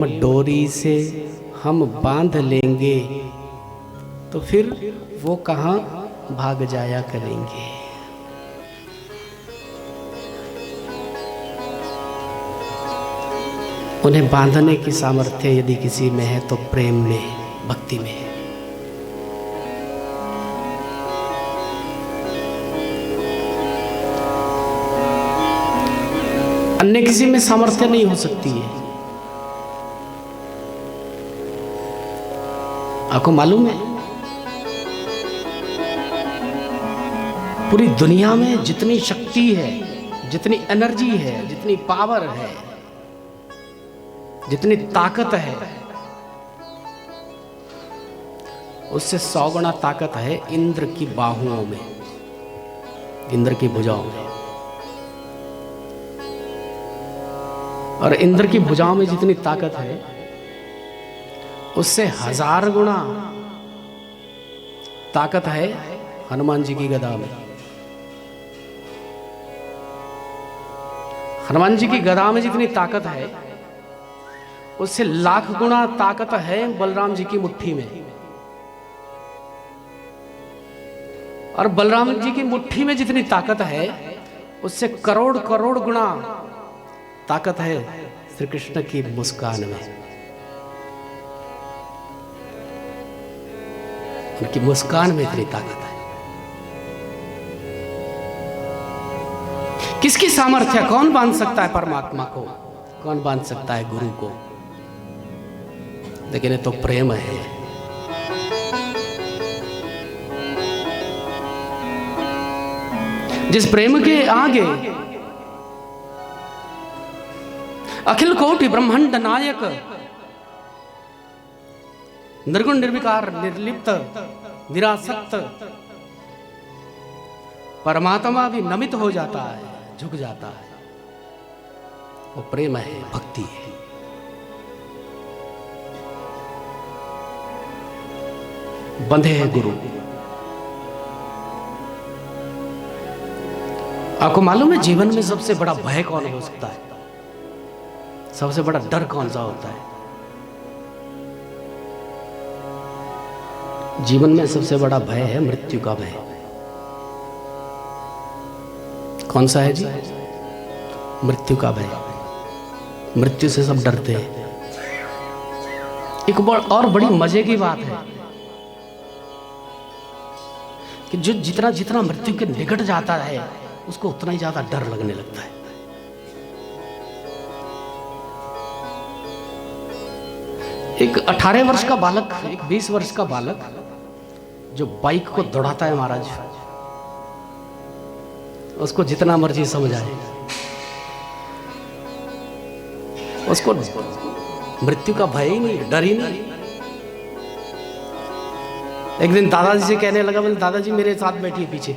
डोरी से हम बांध लेंगे तो फिर वो कहाँ भाग जाया करेंगे। उन्हें बांधने की सामर्थ्य यदि किसी में है तो प्रेम में, भक्ति में है। अन्य किसी में सामर्थ्य नहीं हो सकती है। आपको मालूम है पूरी दुनिया में जितनी शक्ति है, जितनी एनर्जी है, जितनी पावर है, जितनी ताकत है, उससे 100 गुना ताकत है इंद्र की बाहुओं में, इंद्र की भुजाओं में। और इंद्र की भुजाओं में जितनी ताकत है उससे 1000 गुना ताकत है हनुमान जी की गदा में। हनुमान जी की गदा में जितनी ताकत है उससे 1,00,000 गुना ताकत है बलराम जी की मुट्ठी में। और बलराम जी की मुट्ठी में जितनी ताकत है उससे करोड़ करोड़ गुना ताकत है श्री कृष्ण की मुस्कान में। उनकी मुस्कान में इतनी ताकत है। किसकी सामर्थ्य, कौन बांध सकता है परमात्मा को, कौन बांध सकता है गुरु को। लेकिन ये तो प्रेम है। जिस प्रेम के आगे अखिल कोटि ब्रह्मांड नायक, निर्गुण निर्विकार निर्लिप्त निरासक्त परमात्मा भी नमित हो जाता है, झुक जाता है। वो प्रेम है, भक्ति है। बंधे है गुरु। आपको मालूम है जीवन में सबसे बड़ा भय कौन हो सकता है, सबसे बड़ा डर कौन सा होता है? जीवन में सबसे बड़ा भय है मृत्यु का भय। कौन सा है जी? मृत्यु का भय। मृत्यु से सब डरते हैं। एक और बड़ी मजे की बात है कि जो जितना जितना मृत्यु के निकट जाता है उसको उतना ही ज्यादा डर लगने लगता है। एक 18 वर्ष का बालक, एक 20 वर्ष का बालक जो बाइक को दौड़ाता है महाराज, उसको जितना मर्जी समझाए, उसको मृत्यु का भय ही नहीं, डर ही नहीं। एक दिन दादाजी से कहने लगा, बोले दादाजी मेरे साथ बैठिए पीछे।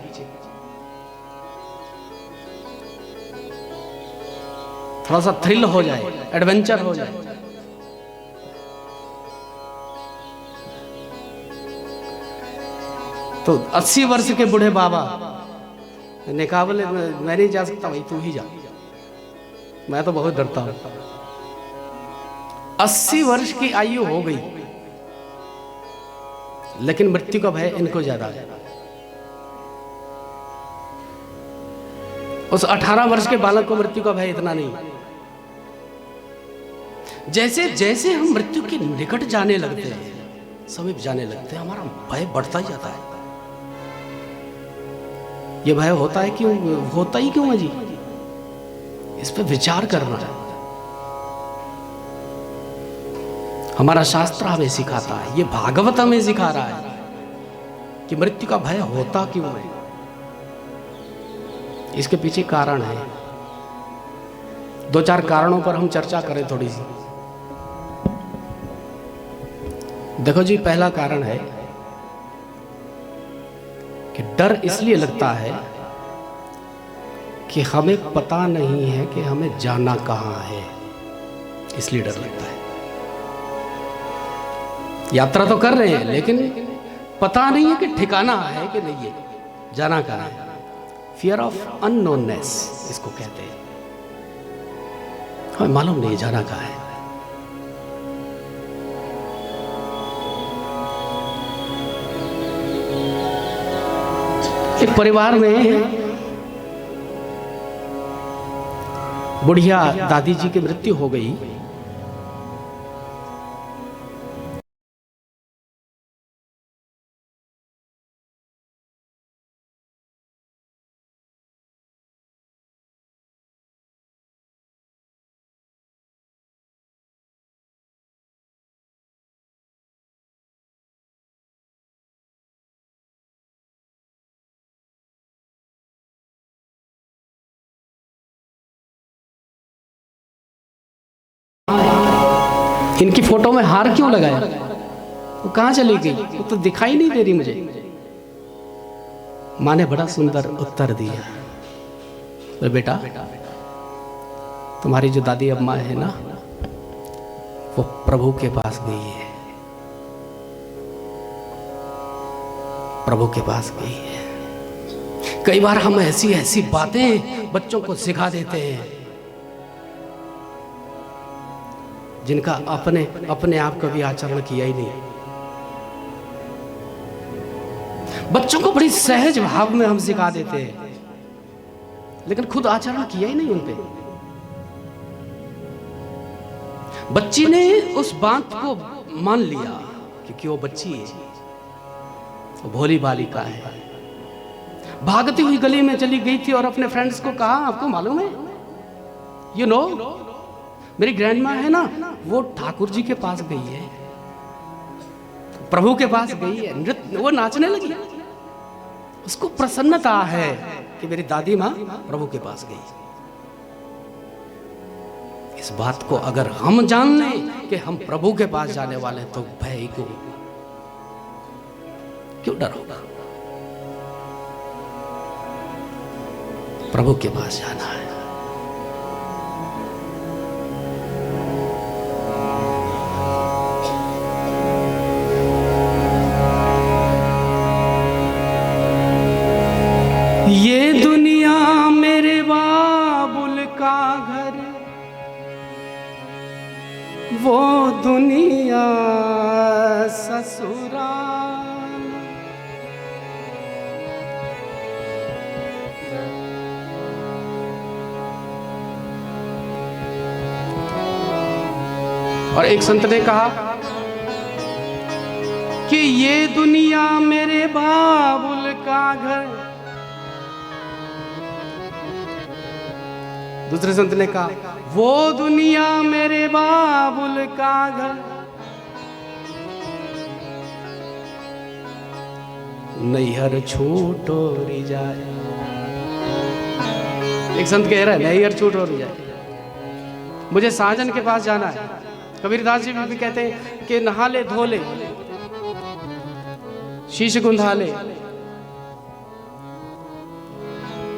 थोड़ा सा थ्रिल हो जाए, एडवेंचर हो जाए। तो 80 वर्ष के बूढ़े बाबा ने कहा, बोले मैं नहीं जा सकता भाई, तू ही जा, मैं तो बहुत डरता हूं। 80 वर्ष की आयु हो गई लेकिन मृत्यु का भय इनको ज्यादा है। उस 18 वर्ष के बालक को मृत्यु का भय इतना नहीं। जैसे जैसे हम मृत्यु के निकट जाने लगते हैं, समीप जाने लगते हैं, हमारा भय बढ़ता ही जाता है। ये भय होता है क्यों, होता ही क्यों है जी? इस पे विचार करना है। हमारा शास्त्र हमें सिखाता है, ये भागवत हमें सिखा रहा है कि मृत्यु का भय होता क्यों है। इसके पीछे कारण है। 2-4 कारणों पर हम चर्चा करें थोड़ी सी। देखो जी, पहला कारण है कि डर इसलिए लगता है कि हमें पता नहीं है कि हमें जाना कहां है, इसलिए डर लगता है। यात्रा तो कर रहे हैं लेकिन पता नहीं है कि ठिकाना है कि नहीं है, जाना कहां है। फियर ऑफ अननोननेस इसको कहते हैं। हमें मालूम नहीं जाना कहां है। एक परिवार में बुढ़िया दादी जी की मृत्यु हो गई। इनकी फोटो में हार क्यों लगाया? वो कहाँ चली गई? वो तो दिखाई नहीं दे रही मुझे। माँ ने बड़ा सुंदर उत्तर दिया, तो बेटा तुम्हारी जो दादी अम्मा है ना, वो प्रभु के पास गई है, प्रभु के पास गई है। कई बार हम ऐसी ऐसी बातें बच्चों को सिखा देते हैं जिनका अपने आप कभी आचरण किया ही नहीं। बच्चों को बड़ी सहज भाव में हम सिखा देते हैं, लेकिन खुद आचरण किया ही नहीं उन पे। बच्ची ने उस बात को मान लिया क्योंकि वो बच्ची है, वो भोली बालिका है। भागती हुई गली में चली गई थी और अपने फ्रेंड्स को कहा, आपको मालूम है, यू नो, मेरी ग्रैंड माँ है ना, वो ठाकुर जी के पास गई है, प्रभु के पास गई है, नृत्य, वो नाचने लगी। उसको प्रसन्नता है कि मेरी दादी माँ प्रभु के पास गई। इस बात को अगर हम जान लें कि हम प्रभु के पास जाने वाले हैं, तो भय को क्यों डर होगा? प्रभु के पास जाना है। ये दुनिया मेरे बाबुल का घर, वो दुनिया ससुराल। और एक संत ने कहा कि ये दुनिया मेरे बाबुल का घर। दूसरे संत ने कहा, वो दुनिया मेरे बाबुल का घर, नैहर छूटोरी जाए। एक संत कह रहा है, नैहर छूटोरी जाए, मुझे साजन के पास जाना है। कबीरदास जी भी कहते हैं कि नहा ले धो ले, शीश गुंधा ले,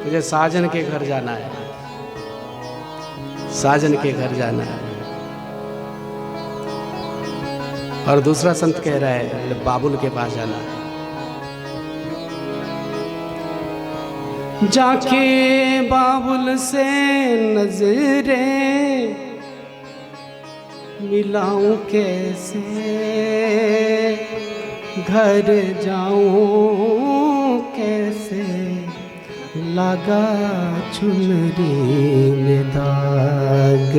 मुझे साजन के घर जाना है, साजन के घर जाना है। और दूसरा संत कह रहा है, बाबुल के पास जाना है। जाके बाबुल से नजरें मिलाऊं कैसे, घर जाऊं कैसे, लगा चुनरी में दाग,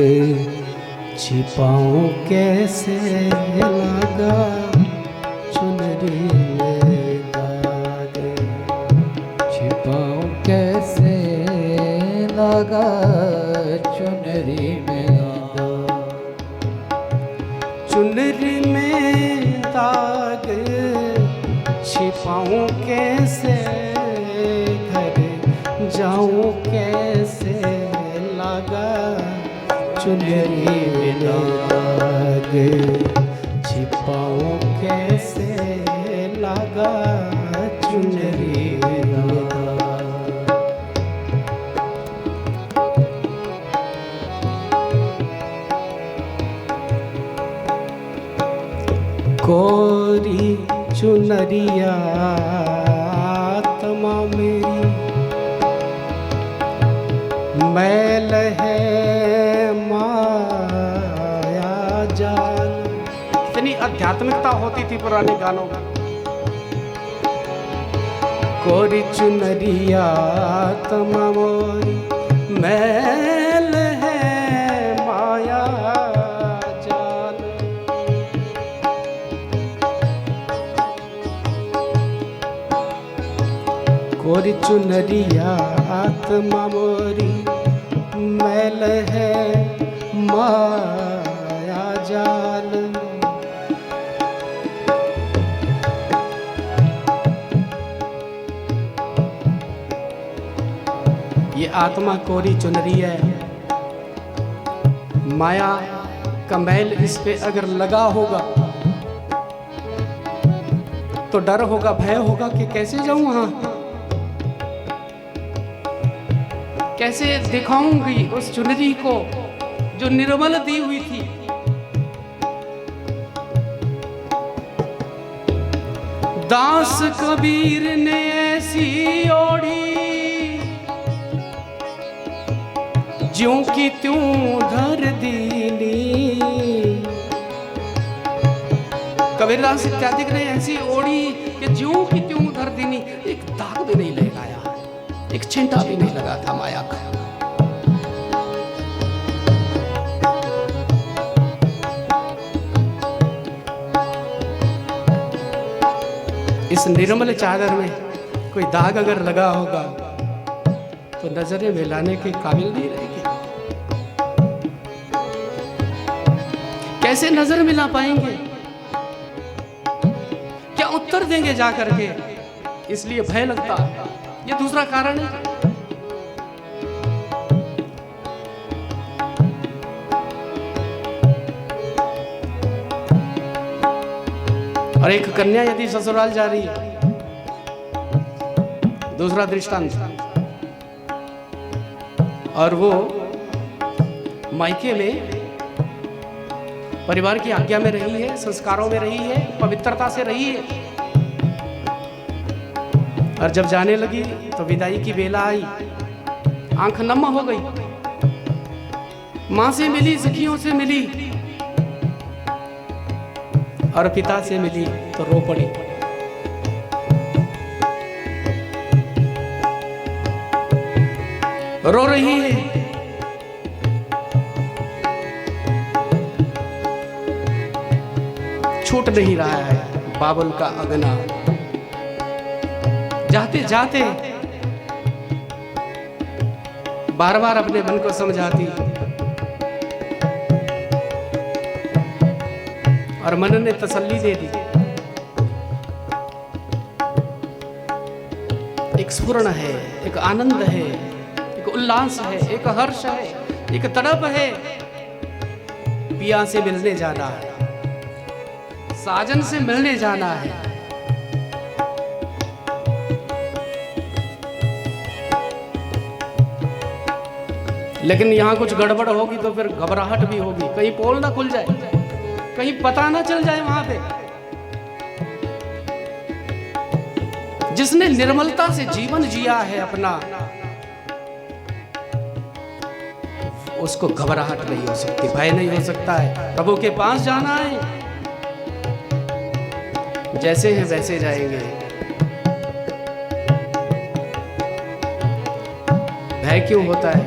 छिपाऊं कैसे, लगा चुनरी में दाग, छिपाऊं कैसे, लगा चुनरी में दाग, चुनरी में दाग, छिपाऊं कैसे, जाऊं कैसे, लगा चुनरी में दाग, छिपाऊं कैसे, लगा चुनरी में दाग। कोरी चुनरिया आत्मा मेरी, मैल है माया जाल। कितनी आध्यात्मिकता होती थी पुराने गानों में। कोरी चुनरिया तमा मोरी मैल है माया जाल। कोरी चुनरिया तमा मोरी मैल है माया जाल। ये आत्मा कोरी चुनरी है, माया का मैल इस पे अगर लगा होगा तो डर होगा, भय होगा कि कैसे जाऊं वहां, कैसे दिखाऊंगी उस चुनरी को जो निर्मल दी हुई थी। दास कबीर ने ऐसी ओढ़ी ज्यों की त्यों धर दीनी। कबीरदास इत्यादि ने ऐसी ओढ़ी कि ज्यों की त्यों धर दीनी। एक दाग भी नहीं लगाया, एक छिंटा भी नहीं लगा था माया का। इस निर्मल चादर में कोई दाग अगर लगा होगा तो नजरें मिलाने के काबिल नहीं रहेगी। कैसे नजर मिला पाएंगे, क्या उत्तर देंगे जा करके, इसलिए भय लगता है। ये दूसरा कारण है। और एक कन्या यदि ससुराल जा रही है, दूसरा दृष्टांत, और वो मायके में परिवार की आज्ञा में रही है, संस्कारों में रही है, पवित्रता से रही है, और जब जाने लगी तो विदाई की बेला आई, आंख नम हो गई, मां से मिली, सखियों से मिली और पिता से मिली तो रो पड़ी। रो रही है, छूट नहीं रहा है बाबुल का अगना। जाते जाते बार बार अपने मन को समझाती और मन ने तसल्ली दे दी। एक स्फुरण है, एक आनंद है, एक उल्लास है, एक हर्ष है, एक तड़प है। पिया से मिलने जाना है, साजन से मिलने जाना है। लेकिन यहां कुछ गड़बड़ होगी तो फिर घबराहट भी होगी, कहीं पोल ना खुल जाए, कहीं पता ना चल जाए वहां पे। जिसने निर्मलता से जीवन जिया है अपना, उसको घबराहट नहीं हो सकती, भय नहीं हो सकता है। प्रभु के पास जाना है, जैसे हैं वैसे जाएंगे। भय क्यों होता है?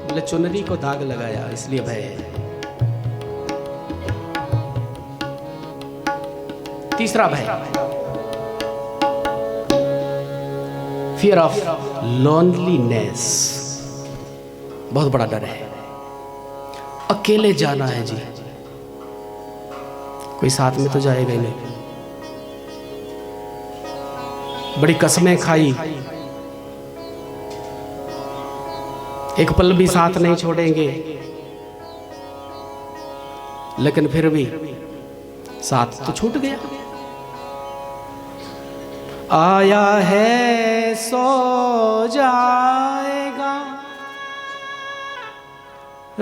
बोले चुनरी को दाग लगाया इसलिए भय है। तीसरा भय, फियर ऑफ लोनलीनेस, बहुत बड़ा डर है। अकेले जाना है जी, कोई साथ में तो जाएगा ही नहीं। बड़ी कसमें खाई, एक पल भी साथ नहीं छोड़ेंगे, लेकिन फिर भी साथ तो छूट गया। आया है सो जाएगा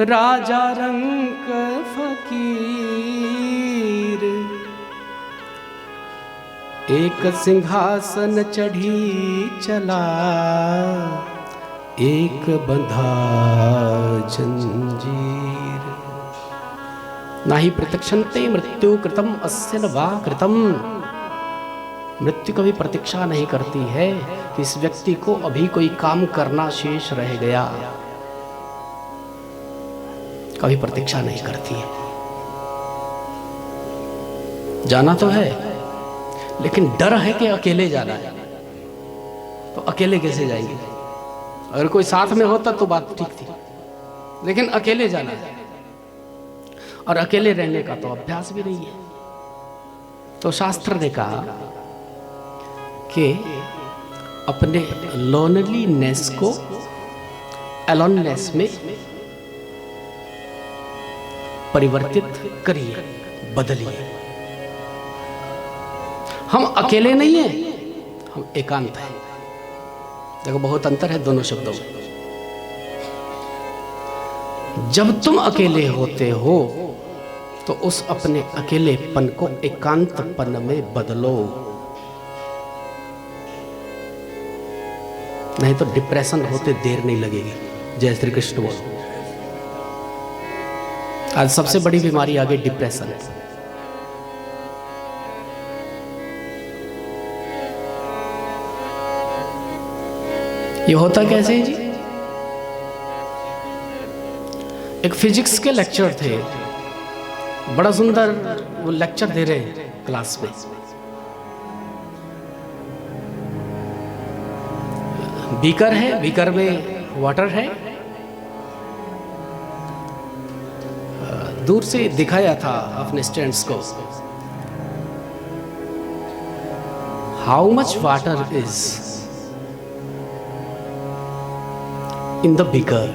राजा रंग फकीर, एक सिंहासन चढ़ी चला, एक बंधा जंजीर। नाही प्रत्यक्षन्ते मृत्यु कृतम अस्य न वा कृतम। मृत्यु कभी प्रतीक्षा नहीं करती है कि इस व्यक्ति को अभी कोई काम करना शेष रह गया, कभी प्रतीक्षा नहीं करती है। जाना तो है, लेकिन डर है कि अकेले जाना है, तो अकेले कैसे जाएंगे? अगर कोई साथ में होता तो बात ठीक थी, लेकिन अकेले जाना है और अकेले रहने का तो अभ्यास भी नहीं है। तो शास्त्र ने कहा कि अपने लोनलीनेस को एलोननेस में परिवर्तित करिए, बदलिए। हम अकेले नहीं हैं, हम एकांत हैं। देखो बहुत अंतर है दोनों शब्दों में। जब तुम अकेले होते हो तो उस अपने अकेलेपन को एकांतपन में बदलो, नहीं तो डिप्रेशन होते देर नहीं लगेगी। जय श्री कृष्ण बोलो। आज सबसे बड़ी बीमारी आ गई डिप्रेशन। ये होता कैसे है जी? एक फिजिक्स के लेक्चर थे, बड़ा सुंदर वो लेक्चर दे रहे हैं क्लास में। बीकर है, बीकर में वाटर है। दूर से दिखाया था अपने स्टूडेंट्स को, how much water is in the beaker,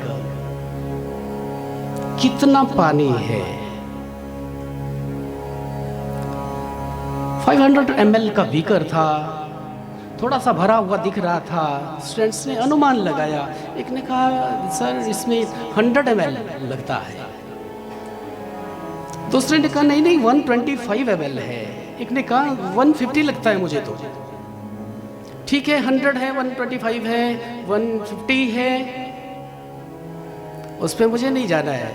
कितना पानी है। 500 ml का बीकर था, थोड़ा सा भरा हुआ दिख रहा था। स्टूडेंट्स ने अनुमान लगाया, एक ने कहा सर इसमें 100 ml लगता है, दूसरे ने कहा नहीं नहीं 125 ml है, एक ने कहा 150 लगता है मुझे तो। ठीक है 100 है, 125 है, 150 है, उस पर मुझे नहीं जाना है।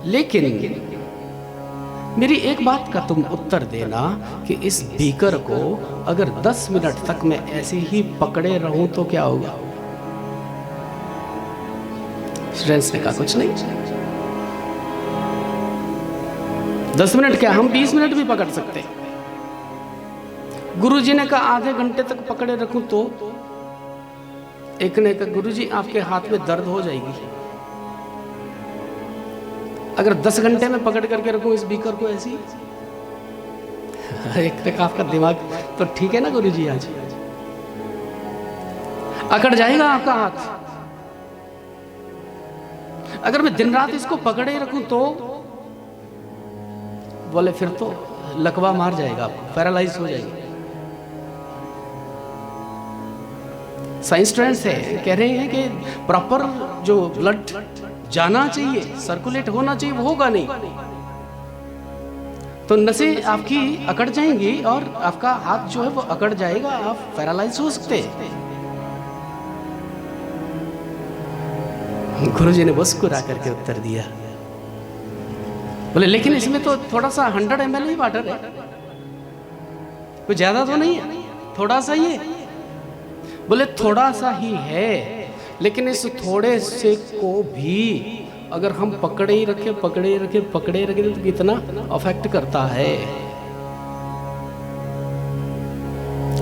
लेकिन मेरी एक बात का तुम उत्तर देना कि इस बीकर को अगर 10 मिनट तक मैं ऐसे ही पकड़े रहूं तो क्या होगा? स्टूडेंट्स ने कहा कुछ नहीं। 10 मिनट क्या, हम 20 मिनट भी पकड़ सकते। गुरुजी ने कहा आधे घंटे तक पकड़े रखूं तो? एक ने कहा गुरुजी आपके हाथ में दर्द हो जाएगी अगर 10 घंटे में पकड़ करके रखूं इस बीकर को ऐसी। एक ने कहा आपका दिमाग तो ठीक है ना गुरुजी, आज अकड़ जाएगा आपका हाथ। अगर मैं दिन रात इसको पकड़े रखूं तो? बोले फिर तो लकवा मार जाएगा आपको, पैरालाइज हो जाएगा। साइंस स्टूडेंट्स है कह रहे हैं कि प्रॉपर जो ब्लड जाना चाहिए, सर्कुलेट होना चाहिए, वो होगा नहीं तो नसें आपकी अकड़ जाएंगी और आपका हाथ जो है वो अकड़ जाएगा, आप पैरालाइज हो सकते हैं। गुरुजी ने मुस्कुरा करके उत्तर दिया, बोले लेकिन इसमें तो थोड़ा सा 100 ml ही वाटर है, कोई ज्यादा तो नहीं है, थोड़ा सा ही है। बोले थोड़ा सा ही है, लेकिन इस थोड़े से को भी अगर हम पकड़े ही रखे तो कितना अफेक्ट करता है।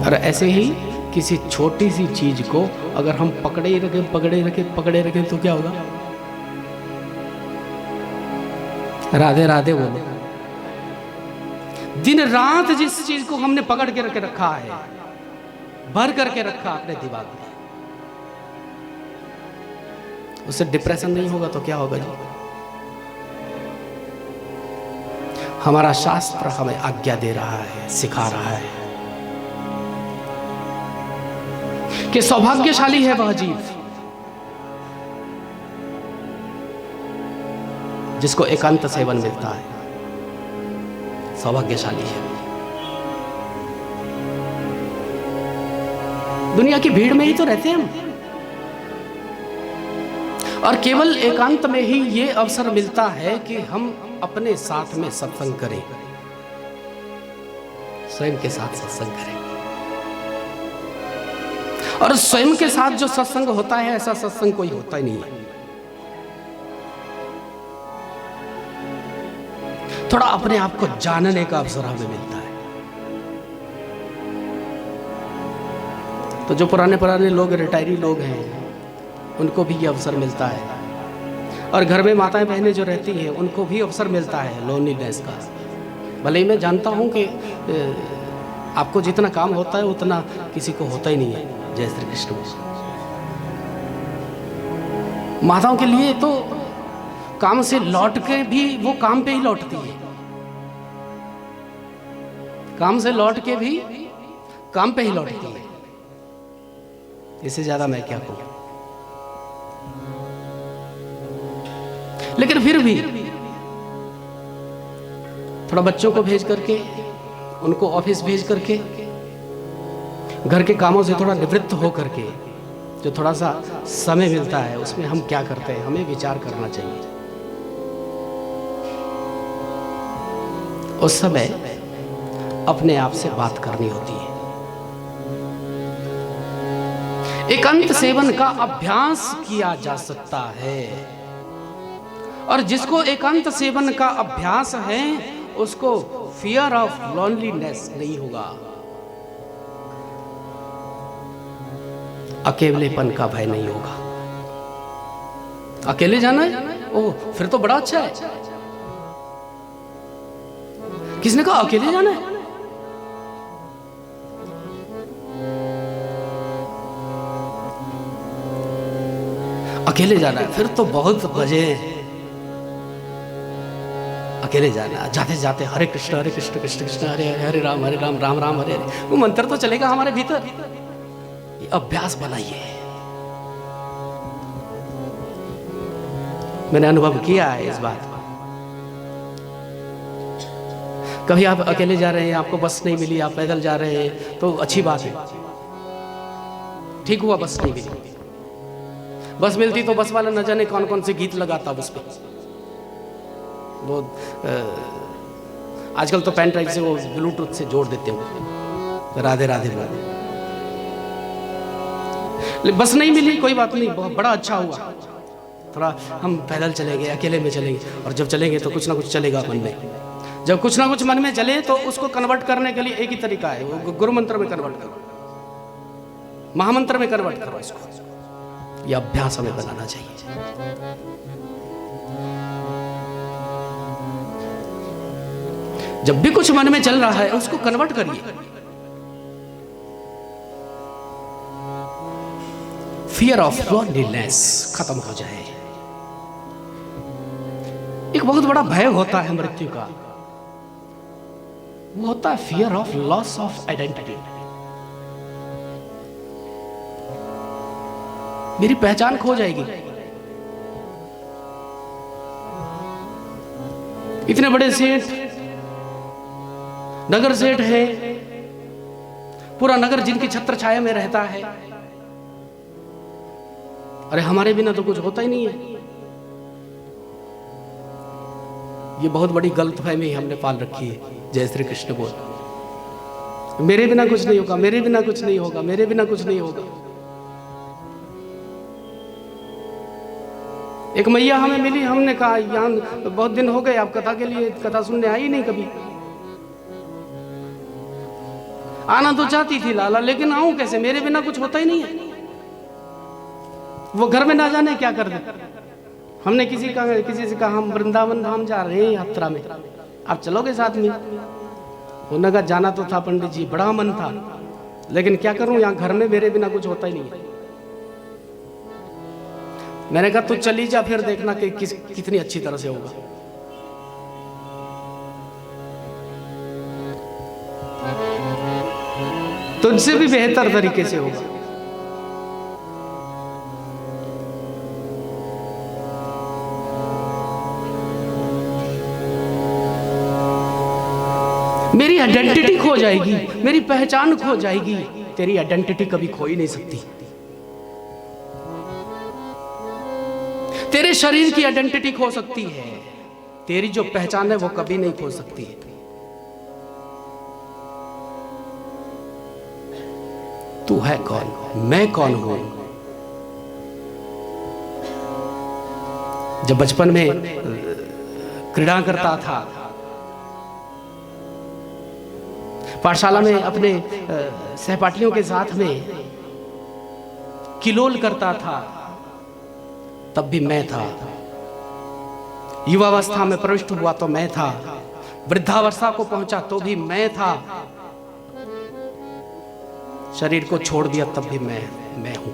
और ऐसे ही किसी छोटी सी चीज को अगर हम पकड़े ही रखे तो क्या होगा? राधे राधे बोलो। दिन रात जिस चीज को हमने पकड़ के रखा है, भर करके रखा अपने दिमाग में, उससे डिप्रेशन नहीं होगा तो क्या होगा जी? हमारा शास्त्र हमें आज्ञा दे रहा है, सिखा रहा है कि सौभाग्यशाली है वह जीव जिसको एकांत सेवन मिलता है। सौभाग्यशाली है। दुनिया की भीड़ में ही तो रहते हैं हम, और केवल एकांत में ही ये अवसर मिलता है कि हम अपने साथ में सत्संग करें। स्वयं के साथ सत्संग करेंगे। और स्वयं के साथ जो सत्संग होता है, ऐसा सत्संग कोई होता ही नहीं है। थोड़ा अपने आप को जानने का अवसर हमें मिलता है। तो जो पुराने लोग, रिटायरी लोग हैं, उनको भी ये अवसर मिलता है। और घर में माताएं बहनें जो रहती हैं, उनको भी अवसर मिलता है लोनलीनेस का। भले ही मैं जानता हूं कि आपको जितना काम होता है उतना किसी को होता ही नहीं है। जय श्री कृष्ण। माताओं के लिए तो काम से लौट के भी वो काम पे ही लौटती है। काम से लौट के भी काम पे ही लौटती है। इससे ज्यादा मैं क्या कहूं। लेकिन फिर भी थोड़ा बच्चों को भेज करके, उनको ऑफिस भेज करके, घर के कामों से थोड़ा निवृत्त हो करके जो थोड़ा सा समय मिलता है, उसमें हम क्या करते हैं, हमें विचार करना चाहिए। उस समय अपने आप से बात करनी होती है। एकांत सेवन का अभ्यास किया जा सकता है, और जिसको एकांत सेवन का अभ्यास है उसको फियर ऑफ लोनलीनेस नहीं होगा, अकेलेपन का भय नहीं होगा। अकेले जाना है, ओह फिर तो बड़ा अच्छा है। किसने कहा अकेले जाना है? अकेले जाना है फिर तो बहुत मजे हैं। अकेले जाना, जाते जाते हरे कृष्ण कृष्ण कृष्ण हरे हरे, हरे राम राम राम हरे हरे, वो मंत्र तो चलेगा हमारे भीतर। ये अभ्यास बनाइए। मैंने अनुभव किया है इस बात को। कभी आप अकेले जा रहे हैं, आपको बस नहीं मिली, आप पैदल जा रहे हैं तो अच्छी बात है, ठीक हुआ बस नहीं मिली। बस मिलती तो बस वाला न जाने कौन कौन से गीत लगाता उस पर। वो आजकल तो पेन ड्राइव से वो ब्लूटूथ से जोड़ देते हो, राधे राधे राधे। बस नहीं मिली, कोई बात नहीं, बहुत बड़ा अच्छा हुआ। थोड़ा हम पैदल चलेंगे, अकेले में चलेंगे, और जब चलेंगे तो कुछ ना कुछ चलेगा मन में। जब कुछ ना कुछ मन में चले तो उसको कन्वर्ट करने के लिए एक ही तरीका है, वो गुरु मंत्र में कन्वर्ट करो, महामंत्र में कन्वर्ट करो इसको। यह अभ्यास हमें बनाना चाहिए। जब भी कुछ मन में चल रहा है उसको कन्वर्ट करिए। फियर ऑफ लोनलीनेस खत्म हो जाए। एक बहुत बड़ा भय होता है मृत्यु का, वो होता है fear of loss of identity. मेरी पहचान खो जाएगी। इतने बड़े सेठ, नगर सेठ है, पूरा नगर जिनकी छत्र छाया में रहता है, अरे हमारे बिना तो कुछ होता ही नहीं है। ये बहुत बड़ी गलतफहमी हमने पाल रखी है। जय श्री कृष्ण बोल। मेरे बिना कुछ नहीं होगा, मेरे बिना कुछ नहीं होगा, मेरे बिना कुछ नहीं होगा। एक मैया हमें मिली, हमने कहा यहाँ बहुत दिन हो गए, आप कथा के लिए कथा सुनने आई नहीं कभी। आना तो चाहती थी लाला, लेकिन आऊं कैसे, मेरे बिना कुछ होता ही नहीं है। वो घर में ना जाने क्या कर दे। हमने किसी से कहा हम वृंदावन धाम जा रहे हैं यात्रा में, आप चलोगे साथ में? उन्होंने कहा जाना तो था पंडित जी, बड़ा मन था, लेकिन क्या करूं, यहाँ घर में मेरे बिना कुछ होता ही नहीं है। मैंने कहा तू चली जा, फिर देखना कि कितनी अच्छी तरह से होगा। तुझसे भी बेहतर तरीके से होगा। मेरी आइडेंटिटी खो जाएगी, मेरी पहचान खो जाएगी। तेरी आइडेंटिटी कभी खो ही नहीं सकती। तेरे शरीर की आइडेंटिटी खो सकती है, तेरी जो पहचान है वो कभी नहीं खो सकती है। तू है कौन, मैं कौन हूं। जब बचपन में क्रीड़ा करता था, पाठशाला में अपने सहपाठियों के साथ में किलोल करता था, तब भी मैं था। युवावस्था में प्रविष्ट हुआ तो मैं था, वृद्धावस्था को पहुंचा तो भी मैं था, शरीर को छोड़ दिया तब भी मैं हूं।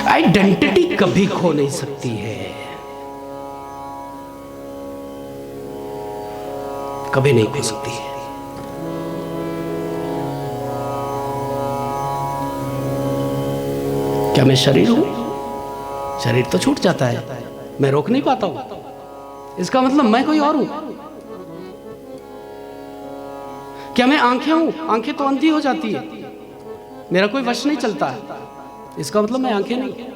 आइडेंटिटी कभी खो नहीं सकती है, कभी नहीं खो सकती है। क्या मैं शरीर हूं? शरीर तो छूट जाता है, मैं रोक नहीं पाता हूं। इसका मतलब मैं कोई और हूं। क्या मैं आंखें हूं? आंखें तो अंधी हो जाती है, मेरा कोई वश नहीं चलता है, इसका मतलब मैं आंखें नहीं।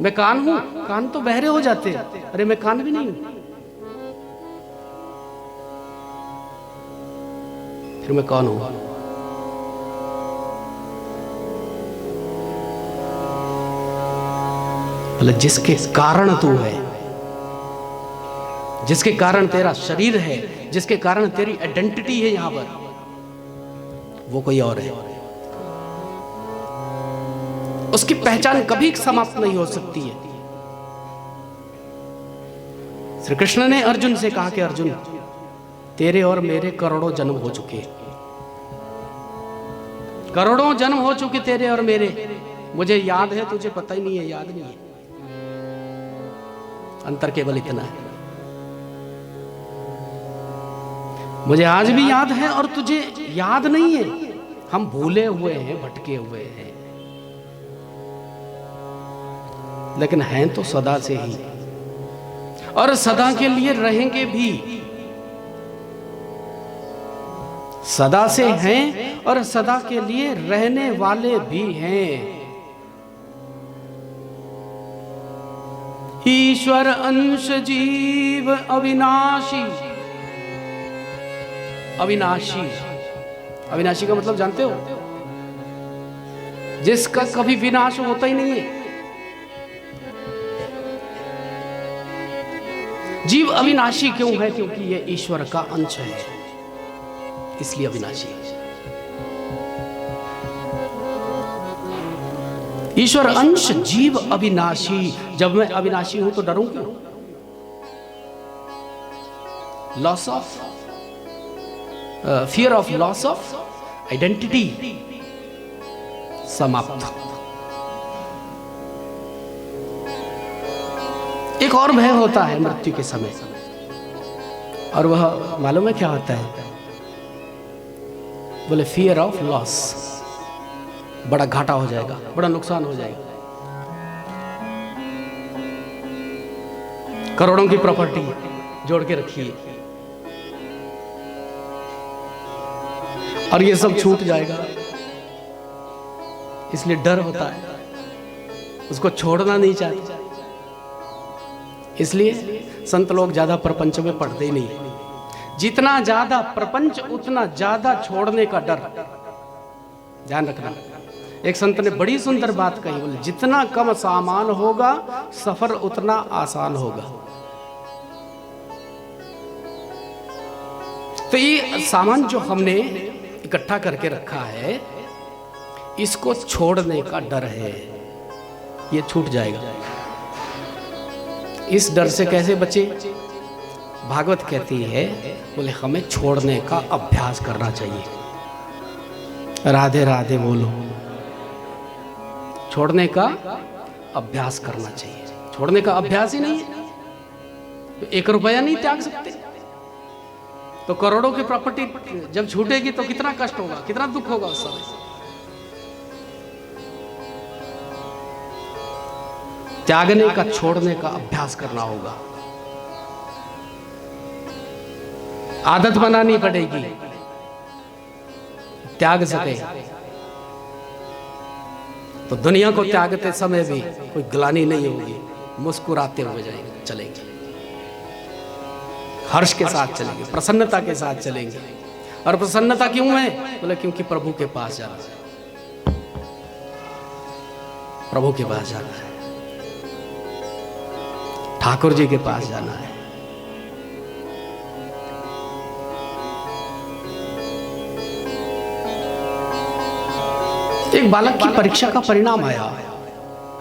मैं कान हूं? कान तो बहरे हो जाते हैं, अरे मैं कान भी नहीं हूं। फिर मैं कौन हूं? मतलब जिसके कारण तू है, जिसके कारण तेरा शरीर है, जिसके कारण तेरी आइडेंटिटी है यहां पर, वो कोई और है। उसकी पहचान कभी समाप्त नहीं हो सकती है। श्री कृष्ण ने अर्जुन से कहा कि अर्जुन, तेरे और मेरे करोड़ों जन्म हो चुके, करोड़ों जन्म हो चुके तेरे और मेरे। मुझे याद है, तुझे पता ही नहीं है, याद नहीं है। अंतर केवल इतना है, मुझे आज भी याद है और तुझे याद नहीं है। हम भूले हुए हैं, भटके हुए हैं, लेकिन हैं तो सदा से ही, और सदा के लिए रहेंगे भी। सदा से हैं और सदा के लिए रहने वाले भी हैं। ईश्वर अंश जीव अविनाशी। अविनाशी, अविनाशी का मतलब जानते हो? जिसका कभी विनाश होता ही नहीं है। जीव अविनाशी क्यों है? क्योंकि ये ईश्वर का अंश है, इसलिए अविनाशी है। ईश्वर अंश जीव अविनाशी। जब मैं अविनाशी हूं तो डरूं क्यों? Loss of fear of loss of identity समाप्त। एक और भय होता है मृत्यु के समय, और वह मालूम है क्या होता है? बोले फियर ऑफ लॉस। बड़ा घाटा हो जाएगा, बड़ा नुकसान हो जाएगा। करोड़ों की प्रॉपर्टी जोड़ के रखी है और ये सब छूट जाएगा, इसलिए डर होता है, उसको छोड़ना नहीं चाहते। इसलिए संत लोग ज्यादा प्रपंच में पढ़ते ही नहीं। जितना ज्यादा प्रपंच उतना ज्यादा छोड़ने का डर। ध्यान रखना। एक संत ने बड़ी सुंदर बात कही, बोले जितना कम सामान होगा सफर उतना आसान होगा। तो ये सामान जो हमने इकट्ठा करके रखा है, इसको छोड़ने का डर है, ये छूट जाएगा। इस डर से कैसे बचे? भागवत कहती है, बोले हमें छोड़ने का अभ्यास करना चाहिए। राधे राधे बोलो। छोड़ने का अभ्यास करना चाहिए। छोड़ने का अभ्यास ही नहीं है तो 1 रुपया नहीं त्याग सकते। तो करोड़ों की प्रॉपर्टी जब छूटेगी तो कितना कष्ट होगा, कितना दुख होगा उस समय। त्यागने का, छोड़ने का अभ्यास करना होगा। आदत बनानी पड़ेगी, त्याग सके तो दुनिया को त्यागते समय भी कोई ग्लानि नहीं होगी, मुस्कुराते हुए जाएंगे, चलेंगे। हर्ष के साथ चलेंगे, प्रसन्नता के साथ चलेंगे। और प्रसन्नता क्यों है? बोले क्योंकि प्रभु के पास जाना है, प्रभु के पास जाना है, ठाकुर जी के पास जाना है। एक बालक की परीक्षा का परिणाम आया,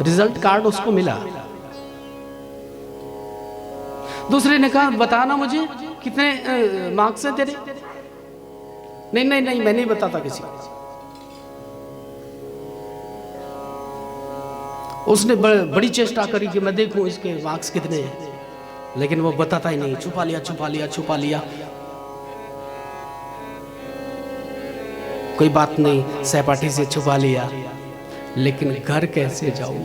रिजल्ट कार्ड उसको मिला। दूसरे ने कहा बताना मुझे कितने मार्क्स हैं तेरे। नहीं नहीं नहीं, मैं नहीं बताता किसी को। उसने बड़ी चेष्टा करी कि मैं देखूं इसके मार्क्स कितने हैं, लेकिन वो बताता ही नहीं, छुपा लिया छुपा लिया छुपा लिया। कोई बात नहीं, सहपाठी से छुपा लिया, लेकिन घर कैसे जाऊं?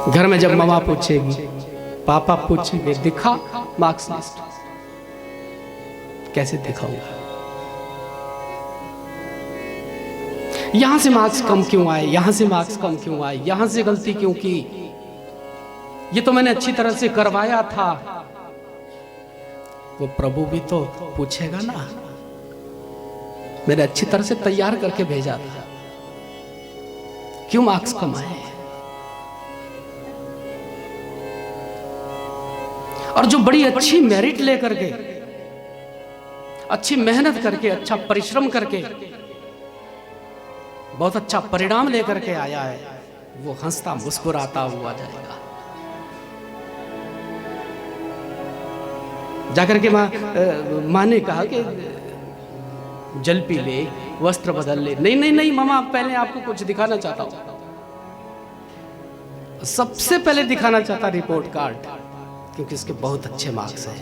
घर में जब मम्मा पूछेगी, पापा पूछेंगे, दिखा मार्क्स लिस्ट, कैसे दिखाऊंगा? यहां से मार्क्स कम क्यों आए, यहां से मार्क्स कम क्यों आए, यहां से गलती क्यों की? ये तो मैंने अच्छी तरह से करवाया था। वो प्रभु भी तो पूछेगा ना, मैंने अच्छी तरह से तैयार करके भेजा था, क्यों मार्क्स कम आए? और जो बड़ी अच्छी मेरिट लेकर के, अच्छी मेहनत करके, अच्छा परिश्रम करके, बहुत अच्छा परिणाम लेकर के आया है, वो हंसता मुस्कुराता हुआ जाएगा। जाकर के माँ ने कहा कि जल पी ले, वस्त्र बदल ले। नहीं नहीं नहीं मामा, पहले आपको कुछ दिखाना चाहता हूं। सबसे पहले दिखाना चाहता रिपोर्ट कार्ड, क्योंकि इसके बहुत अच्छे मार्क्स हैं।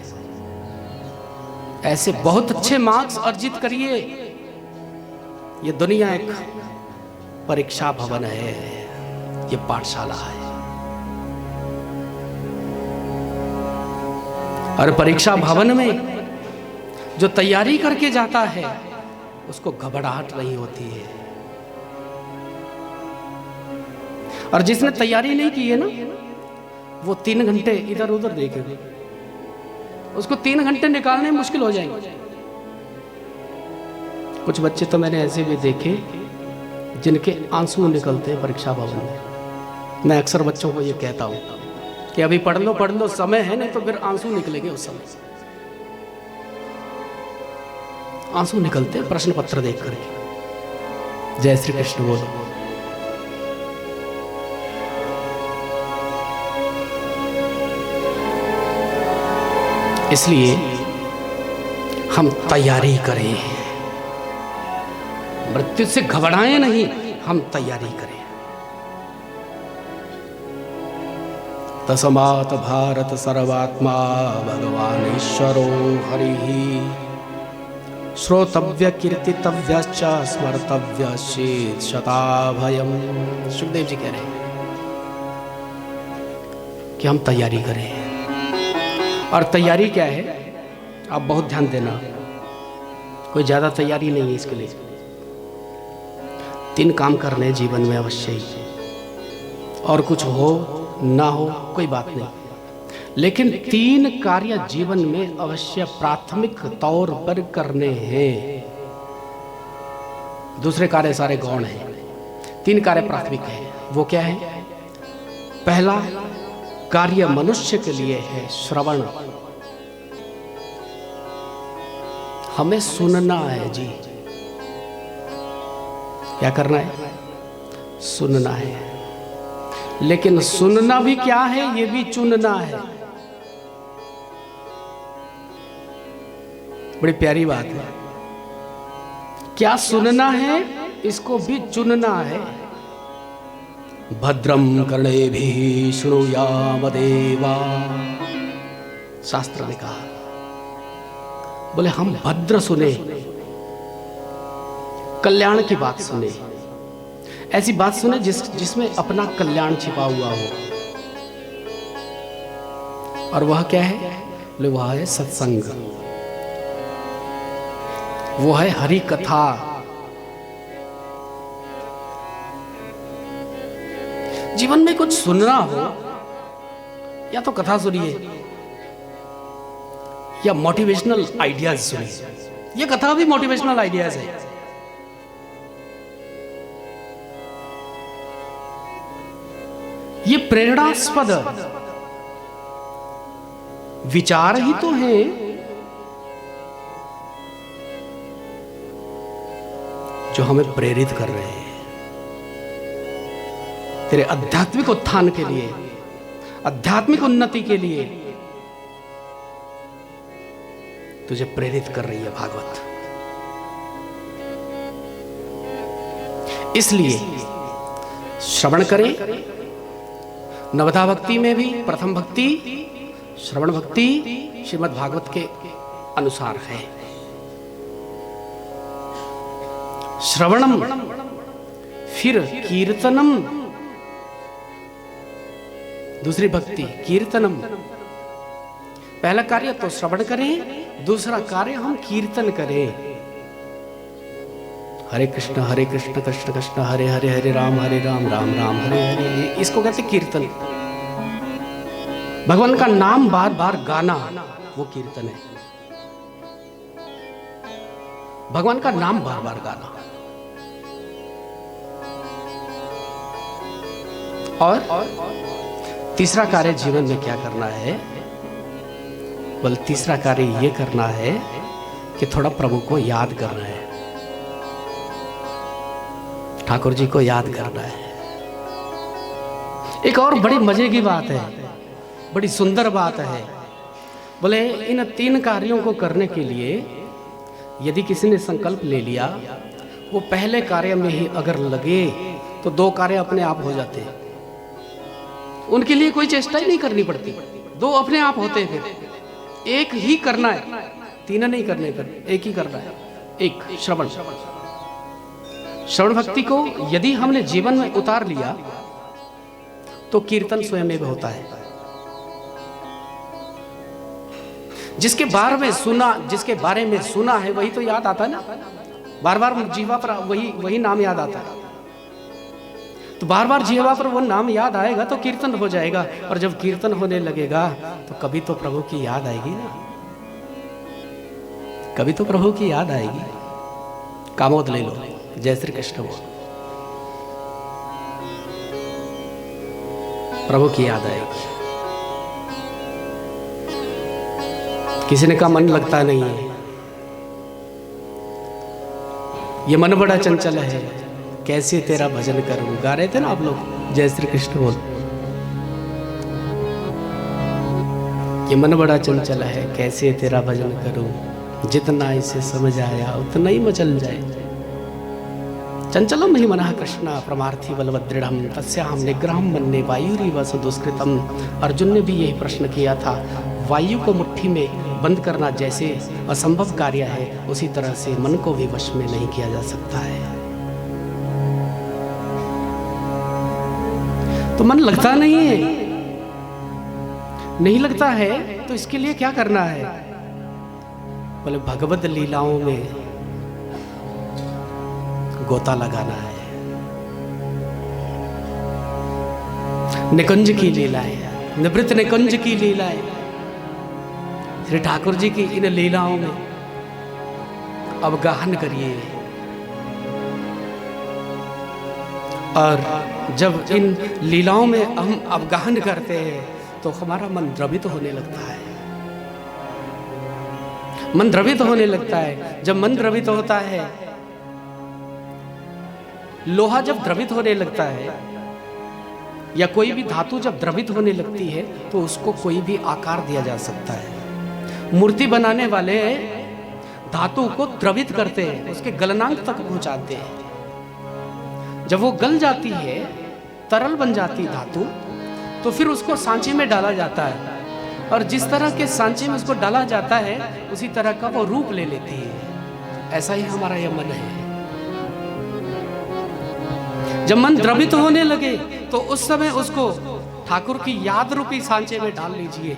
ऐसे बहुत अच्छे मार्क्स अर्जित करिए। ये दुनिया एक परीक्षा भवन है, ये पाठशाला है। और परीक्षा भवन में जो तैयारी करके जाता है, उसको घबराहट नहीं होती है। और जिसने तैयारी नहीं की है ना, वो 3 घंटे इधर उधर देखेगा, उसको 3 घंटे निकालने मुश्किल हो जाएंगे। कुछ बच्चे तो मैंने ऐसे भी देखे जिनके आंसू निकलते हैं परीक्षा भवन में। मैं अक्सर बच्चों को ये कहता हूँ कि अभी पढ़ लो, समय है, नहीं तो फिर आंसू निकलेंगे। उस समय आंसू निकलते हैं प्रश्न पत्र देख करके। जय श्री कृष्ण बोलो। इसलिए हम तैयारी करें, मृत्यु से घबराएं नहीं, हम तैयारी करें। तस्मात् भारत सर्वात्मा भगवान ईश्वरो हरिः श्रोतव्य कीर्तितव्यश्च स्मर्तव्यश्चेत् शताभयम्। सुखदेव जी कह रहे हैं कि हम तैयारी करें। और तैयारी क्या है, आप बहुत ध्यान देना, कोई ज्यादा तैयारी नहीं है इसके लिए। 3 काम करने जीवन में अवश्य ही, और कुछ हो ना हो कोई बात नहीं, लेकिन 3 कार्य जीवन में अवश्य प्राथमिक तौर पर करने हैं। दूसरे कार्य सारे गौण हैं, 3 कार्य प्राथमिक हैं। वो क्या है? पहला कार्य मनुष्य के लिए है श्रवण। हमें सुनना है जी। क्या करना है? सुनना है। लेकिन सुनना भी क्या है, ये भी चुनना है। बड़ी प्यारी बात है। क्या सुनना है, इसको भी चुनना है। भद्रम कर्णेभिः शृणुयाम देवा, शास्त्र ने कहा। बोले हम भद्र सुने, कल्याण की बात सुने, ऐसी बात सुने जिसमें अपना कल्याण छिपा हुआ हो। और वह क्या है? बोले वह है सत्संग, वो है हरि कथा। जीवन में कुछ सुनना हो या तो कथा सुनिए या मोटिवेशनल आइडियाज सुनिए। ये कथा भी मोटिवेशनल आइडियाज है। ये प्रेरणास्पद विचार ही तो हैं जो हमें प्रेरित कर रहे हैं तेरे आध्यात्मिक उत्थान के लिए, आध्यात्मिक उन्नति के लिए तुझे प्रेरित कर रही है भागवत। इसलिए श्रवण करें। नवधा भक्ति में भी प्रथम भक्ति श्रवण भक्ति श्रीमद् भागवत के अनुसार है। श्रवणम, फिर कीर्तनम, दूसरी भक्ति कीर्तनम। पहला कार्य तो श्रवण करें, दूसरा कार्य हम कीर्तन करें। हरे कृष्ण कृष्ण कृष्ण हरे हरे, हरे राम राम राम हरे हरे। इसको कहते कीर्तन। भगवान का नाम बार बार गाना वो कीर्तन है। भगवान का नाम बार बार गाना। और तीसरा कार्य जीवन में क्या करना है? बोल तीसरा कार्य ये करना है कि थोड़ा प्रभु को याद करना है, ठाकुर जी को याद करना है। एक और बड़ी मजे की बात है, बड़ी सुंदर बात है। बोले इन तीन कार्यों को करने के लिए यदि किसी ने संकल्प ले लिया, वो पहले कार्य में ही अगर लगे तो दो कार्य अपने आप हो जाते हैं। उनके लिए कोई चेष्टा ही नहीं करनी पड़ती, दो अपने आप होते हैं। फिर एक ही करना है, तीन नहीं करने पर एक ही करना है। एक श्रवण, श्रवण भक्ति को यदि हमने जीवन में उतार लिया तो कीर्तन स्वयं में होता है। जिसके बारे में सुना है वही तो याद आता है ना। बार बार जीवा पर वही नाम याद आता है, तो बार बार जीवा पर वो नाम याद आएगा तो कीर्तन हो जाएगा। और जब कीर्तन होने लगेगा तो कभी तो प्रभु की याद आएगी ना, कभी तो प्रभु की याद आएगी। कामोद ले लो, जय श्री कृष्ण बोल, प्रभु की याद आएगी। किसी ने कहा मन लगता नहीं है, ये मन बड़ा चंचल है, कैसे तेरा भजन करूं। गा रहे थे ना आप लोग, जय श्री कृष्ण बोल। ये मन बड़ा चंचल है, कैसे तेरा भजन करूं, जितना इसे समझ आया उतना ही मचल जाए। चंचलम ही मनः कृष्ण परमार्थी बलवदृढ़ तस्याहम निग्रहम मन्ये वायुरीव सुदुष्कृतम। अर्जुन ने भी यही प्रश्न किया था। वायु को मुट्ठी में बंद करना जैसे असंभव कार्य है, उसी तरह से मन को भी वश में नहीं किया जा सकता है। तो मन लगता नहीं है, नहीं लगता है तो इसके लिए क्या करना है? बोले भगवत लीलाओं में गोता लगाना है। निकुंज की लीलाएं, निवृत्त निकुंज की लीलाएं, श्री ठाकुर जी की इन लीलाओं में अवगाहन करिए। और जब इन लीलाओं में हम अवगाहन करते हैं तो हमारा मन द्रवित होने लगता है। मन द्रवित होने लगता है। जब मन द्रवित होता है, लोहा जब द्रवित होने लगता है या कोई भी धातु जब द्रवित होने लगती है तो उसको कोई भी आकार दिया जा सकता है। मूर्ति बनाने वाले धातु को द्रवित करते हैं, उसके गलनांक तक पहुंचाते हैं। जब वो गल जाती है, तरल बन जाती धातु, तो फिर उसको सांचे में डाला जाता है। और जिस तरह के सांचे में उसको डाला जाता है उसी तरह का वो रूप ले लेती है। ऐसा ही हमारा यह मन है। जब मन द्रवित होने लगे तो उस समय उसको ठाकुर की याद रूपी सांचे में डाल लीजिए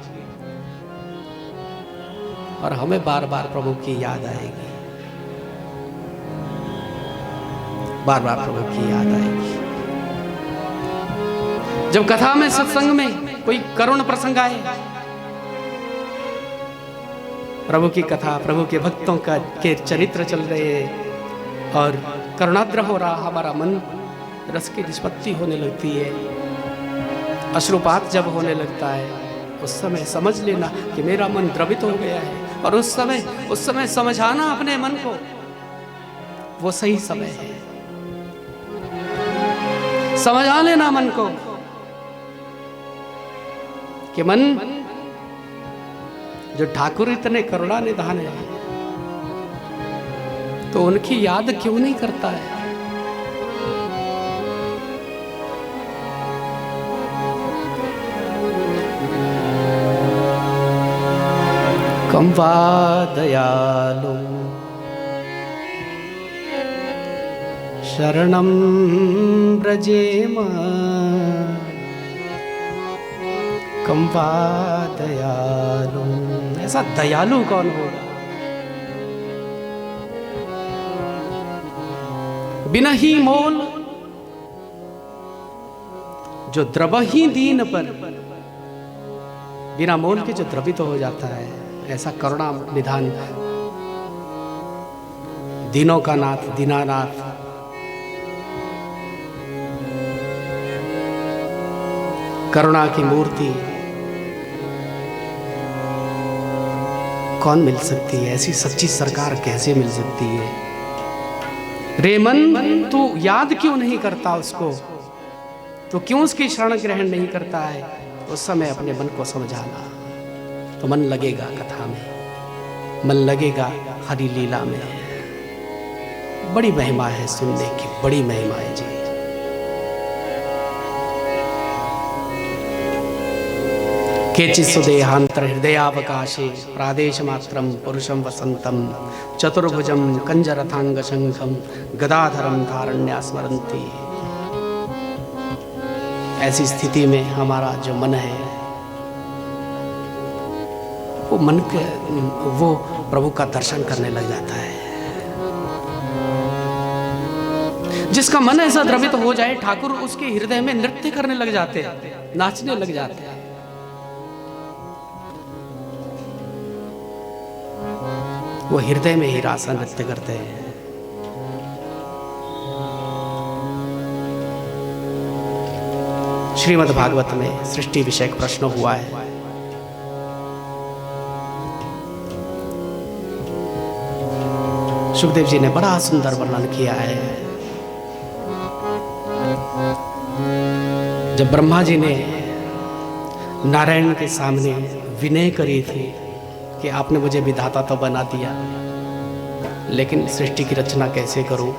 और हमें बार बार प्रभु की याद आएगी, बार बार प्रभु की याद आएगी। जब कथा में, सत्संग में कोई करुण प्रसंग आए, प्रभु की कथा, प्रभु के भक्तों का के चरित्र चल रहे हैं और करुणाद्र हो रहा, हमारा मन रस की निष्पत्ति होने लगती है, अश्रुपात जब होने लगता है, उस समय समझ लेना कि मेरा मन द्रवित हो गया है। और उस समय समझाना अपने मन को, वो सही समय है। समझा लेना मन को कि मन, जो ठाकुर इतने करुणा निधान है, तो उनकी याद क्यों नहीं करता है? कम वा दयालु शरणं व्रजेम, कम वा दयालु। ऐसा दयालु कौन होगा? बिना ही मोल जो द्रवही दीन पर, बिना मोल के जो द्रवित हो जाता है, ऐसा करुणा निधान दीनों का नाथ, दीनानाथ, करुणा की मूर्ति कौन मिल सकती है? ऐसी सच्ची सरकार कैसे मिल सकती है? रे मन, तू याद क्यों नहीं करता उसको? तो क्यों उसकी शरण ग्रहण नहीं करता है? उस समय अपने मन को समझाना, तो मन लगेगा कथा में, मन लगेगा हरि लीला में। बड़ी महिमा है सुनने की, बड़ी महिमा है जी। केचित् सुदेहांतर हृदयावकाशे प्रादेश मात्रम पुरुषम वसंतम चतुर्भुजम कंजरथांग शंखम गदाधरम धारण्या स्मरंती। ऐसी स्थिति में हमारा जो मन है, वो मन के, वो प्रभु का दर्शन करने लग जाता है। जिसका मन ऐसा द्रवित हो जाए, ठाकुर उसके हृदय में नृत्य करने लग जाते हैं, नाचने लग जाते हैं। वो हृदय में ही रासा नृत्य करते हैं। श्रीमद् भागवत में सृष्टि विषयक प्रश्न हुआ है। सुखदेव जी ने बड़ा सुंदर वर्णन किया है। जब ब्रह्मा जी ने नारायण के सामने विनय करी थी कि आपने मुझे विधाता तो बना दिया, लेकिन सृष्टि की रचना कैसे करूं?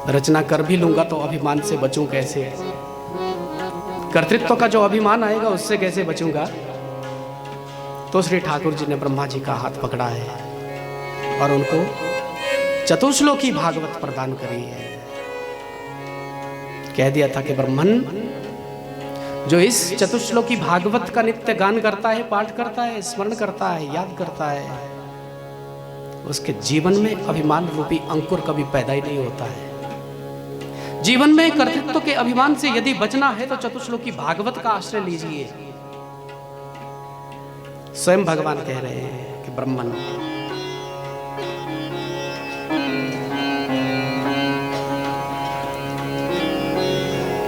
रचना कर भी लूंगा तो अभिमान से बचूं कैसे? कर्तृत्व का जो अभिमान आएगा उससे कैसे बचूंगा? तो श्री ठाकुर जी ने ब्रह्मा जी का हाथ पकड़ा है और उनको चतुश्लोकी भागवत प्रदान करी है। कह दिया था कि ब्रह्मन, जो इस चतुश्लोकी भागवत का नित्य गान करता है, पाठ करता है, स्मरण करता है, याद करता है, उसके जीवन में अभिमान रूपी अंकुर कभी पैदा ही नहीं होता है। जीवन में कर्तृत्व के अभिमान से यदि बचना है तो चतुश्लोकी भागवत का आश्रय लीजिए। स्वयं भगवान कह रहे हैं कि ब्रह्मन,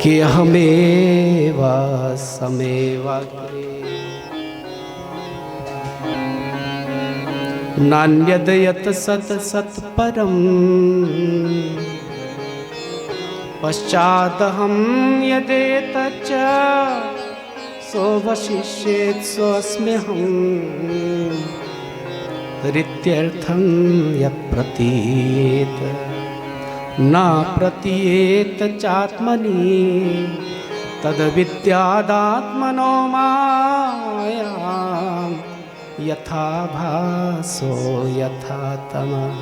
कि अहमेवा समेवा नान्यद यत सत सत परम पश्चादहं यदेतच्च सोऽवशिष्येत् सोऽस्म्यहं रित्यर्थं यत् प्रतीयेत न प्रतीयेत चात्मनि तद विद्यादात्मनो मायां यथा भासो यथा तमः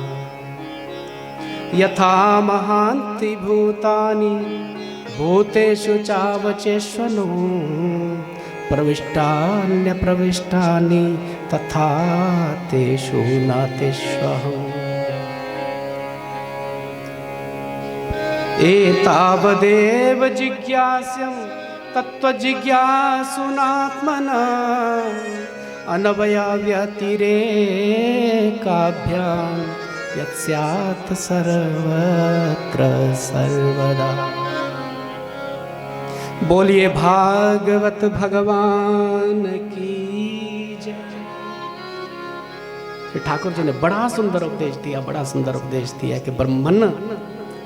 यथा महान्ति भूतानि भूतेषु चावचेष्वनो प्रविष्टान्य प्रविष्टानि तथा तेषु नातिष्वहम् एतावदेव जिज्ञास्यं तत्व जिज्ञासुनात्मना अनवया व्यतिरेकाभ्याम यत्स्यात् सर्वत्र सर्वदा। बोलिए भागवत भगवान की जय। ठाकुर जी ने बड़ा सुंदर उपदेश दिया, बड़ा सुंदर उपदेश दिया कि ब्रह्मन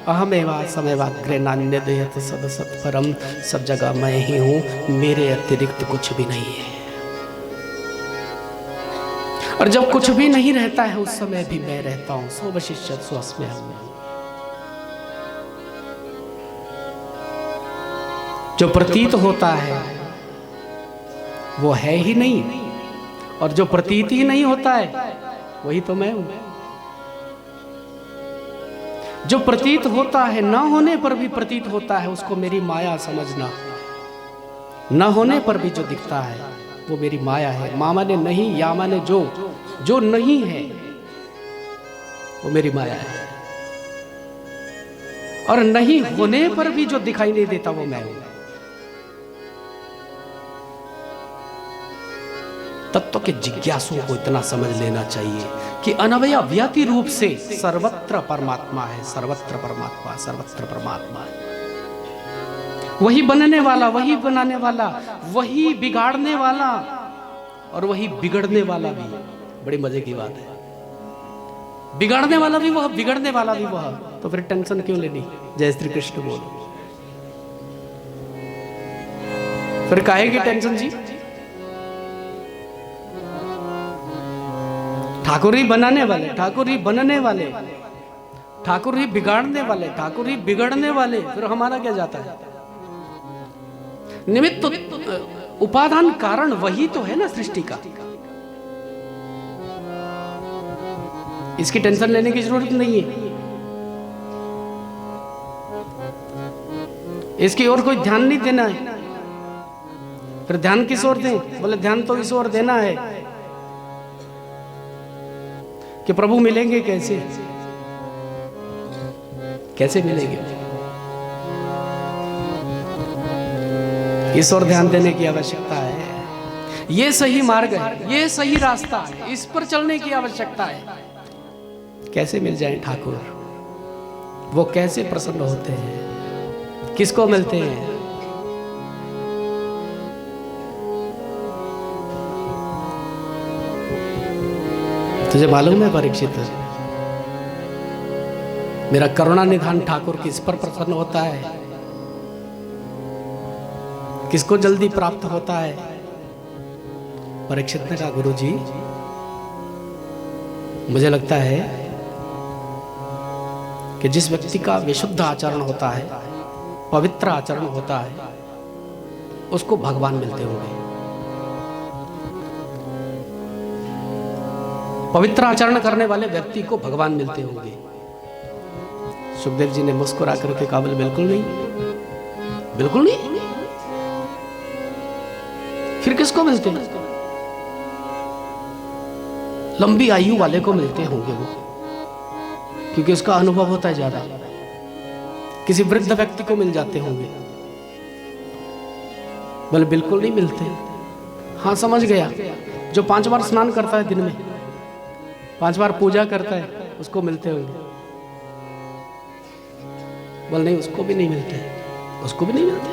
अहमेवा समयवाग्रे नान्यदयत सदसत्परम, सब जगह मैं ही हूं, मेरे अतिरिक्त कुछ भी नहीं है। और जब कुछ भी नहीं रहता है उस समय भी मैं रहता हूं। सो वशिष्य स्वस्म्य हूं। जो प्रतीत होता है वो है ही नहीं, और जो प्रतीत ही नहीं होता है वही तो मैं हूं। जो प्रतीत होता है ना होने पर भी प्रतीत होता है, उसको मेरी माया समझना। न होने पर भी जो दिखता है वो मेरी माया है। मा माने नहीं, या माने जो नहीं है वो मेरी माया है। और नहीं होने पर भी जो दिखाई नहीं देता वो मैं हूं। तत्व के जिज्ञासुओं को इतना समझ लेना चाहिए कि अनवय व्यति रूप से सर्वत्र परमात्मा है, सर्वत्र परमात्मा, सर्वत्र परमात्मा है। वही बनने वाला, वही बनाने वाला, वही बिगाड़ने वाला और वही बिगड़ने वाला भी। बड़ी मजे की बात है, बिगाड़ने वाला भी वह, बिगड़ने वाला भी वह। तो फिर टेंशन क्यों लेनी? जय श्री कृष्ण बोलो। फिर काहे की टेंशन जी? ठाकुर ही बनाने वाले, ठाकुर ही बनने वाले, ठाकुर ही बिगाड़ने वाले, ठाकुर ही बिगड़ने वाले, फिर हमारा क्या जाता है? निमित्त उपादान कारण वही तो है ना सृष्टि का। इसकी टेंशन लेने की जरूरत नहीं है। इसकी ओर कोई ध्यान नहीं देना है। फिर ध्यान किस ओर दें? बोले ध्यान तो इस ओर देना है कि प्रभु मिलेंगे कैसे, कैसे मिलेंगे, इस ओर ध्यान देने की आवश्यकता है। ये सही मार्ग है, ये सही रास्ता है, इस पर चलने की आवश्यकता है। कैसे मिल जाए ठाकुर, वो कैसे प्रसन्न होते हैं, किसको मिलते हैं? तुझे मालूम है परीक्षित, मेरा करुणा निधान ठाकुर किस पर प्रसन्न होता है, किसको जल्दी प्राप्त होता है? परीक्षित ने कहा गुरु जी, मुझे लगता है कि जिस व्यक्ति का विशुद्ध आचरण होता है, पवित्र आचरण होता है, उसको भगवान मिलते होंगे। पवित्र आचरण करने वाले व्यक्ति को भगवान मिलते होंगे। सुखदेव जी ने मुस्कुरा करके कहा, बिल्कुल नहीं, बिल्कुल नहीं। फिर किसको मिलते हैं? लंबी आयु वाले को मिलते होंगे वो, क्योंकि उसका अनुभव होता है ज्यादा। किसी वृद्ध व्यक्ति को मिल जाते होंगे। बोले बिल्कुल नहीं मिलते। हाँ समझ गया, जो 5 बार स्नान करता है दिन में, 5 बार पूजा करता है, उसको मिलते होंगे। बोल नहीं, उसको भी नहीं मिलते, उसको भी नहीं मिलते।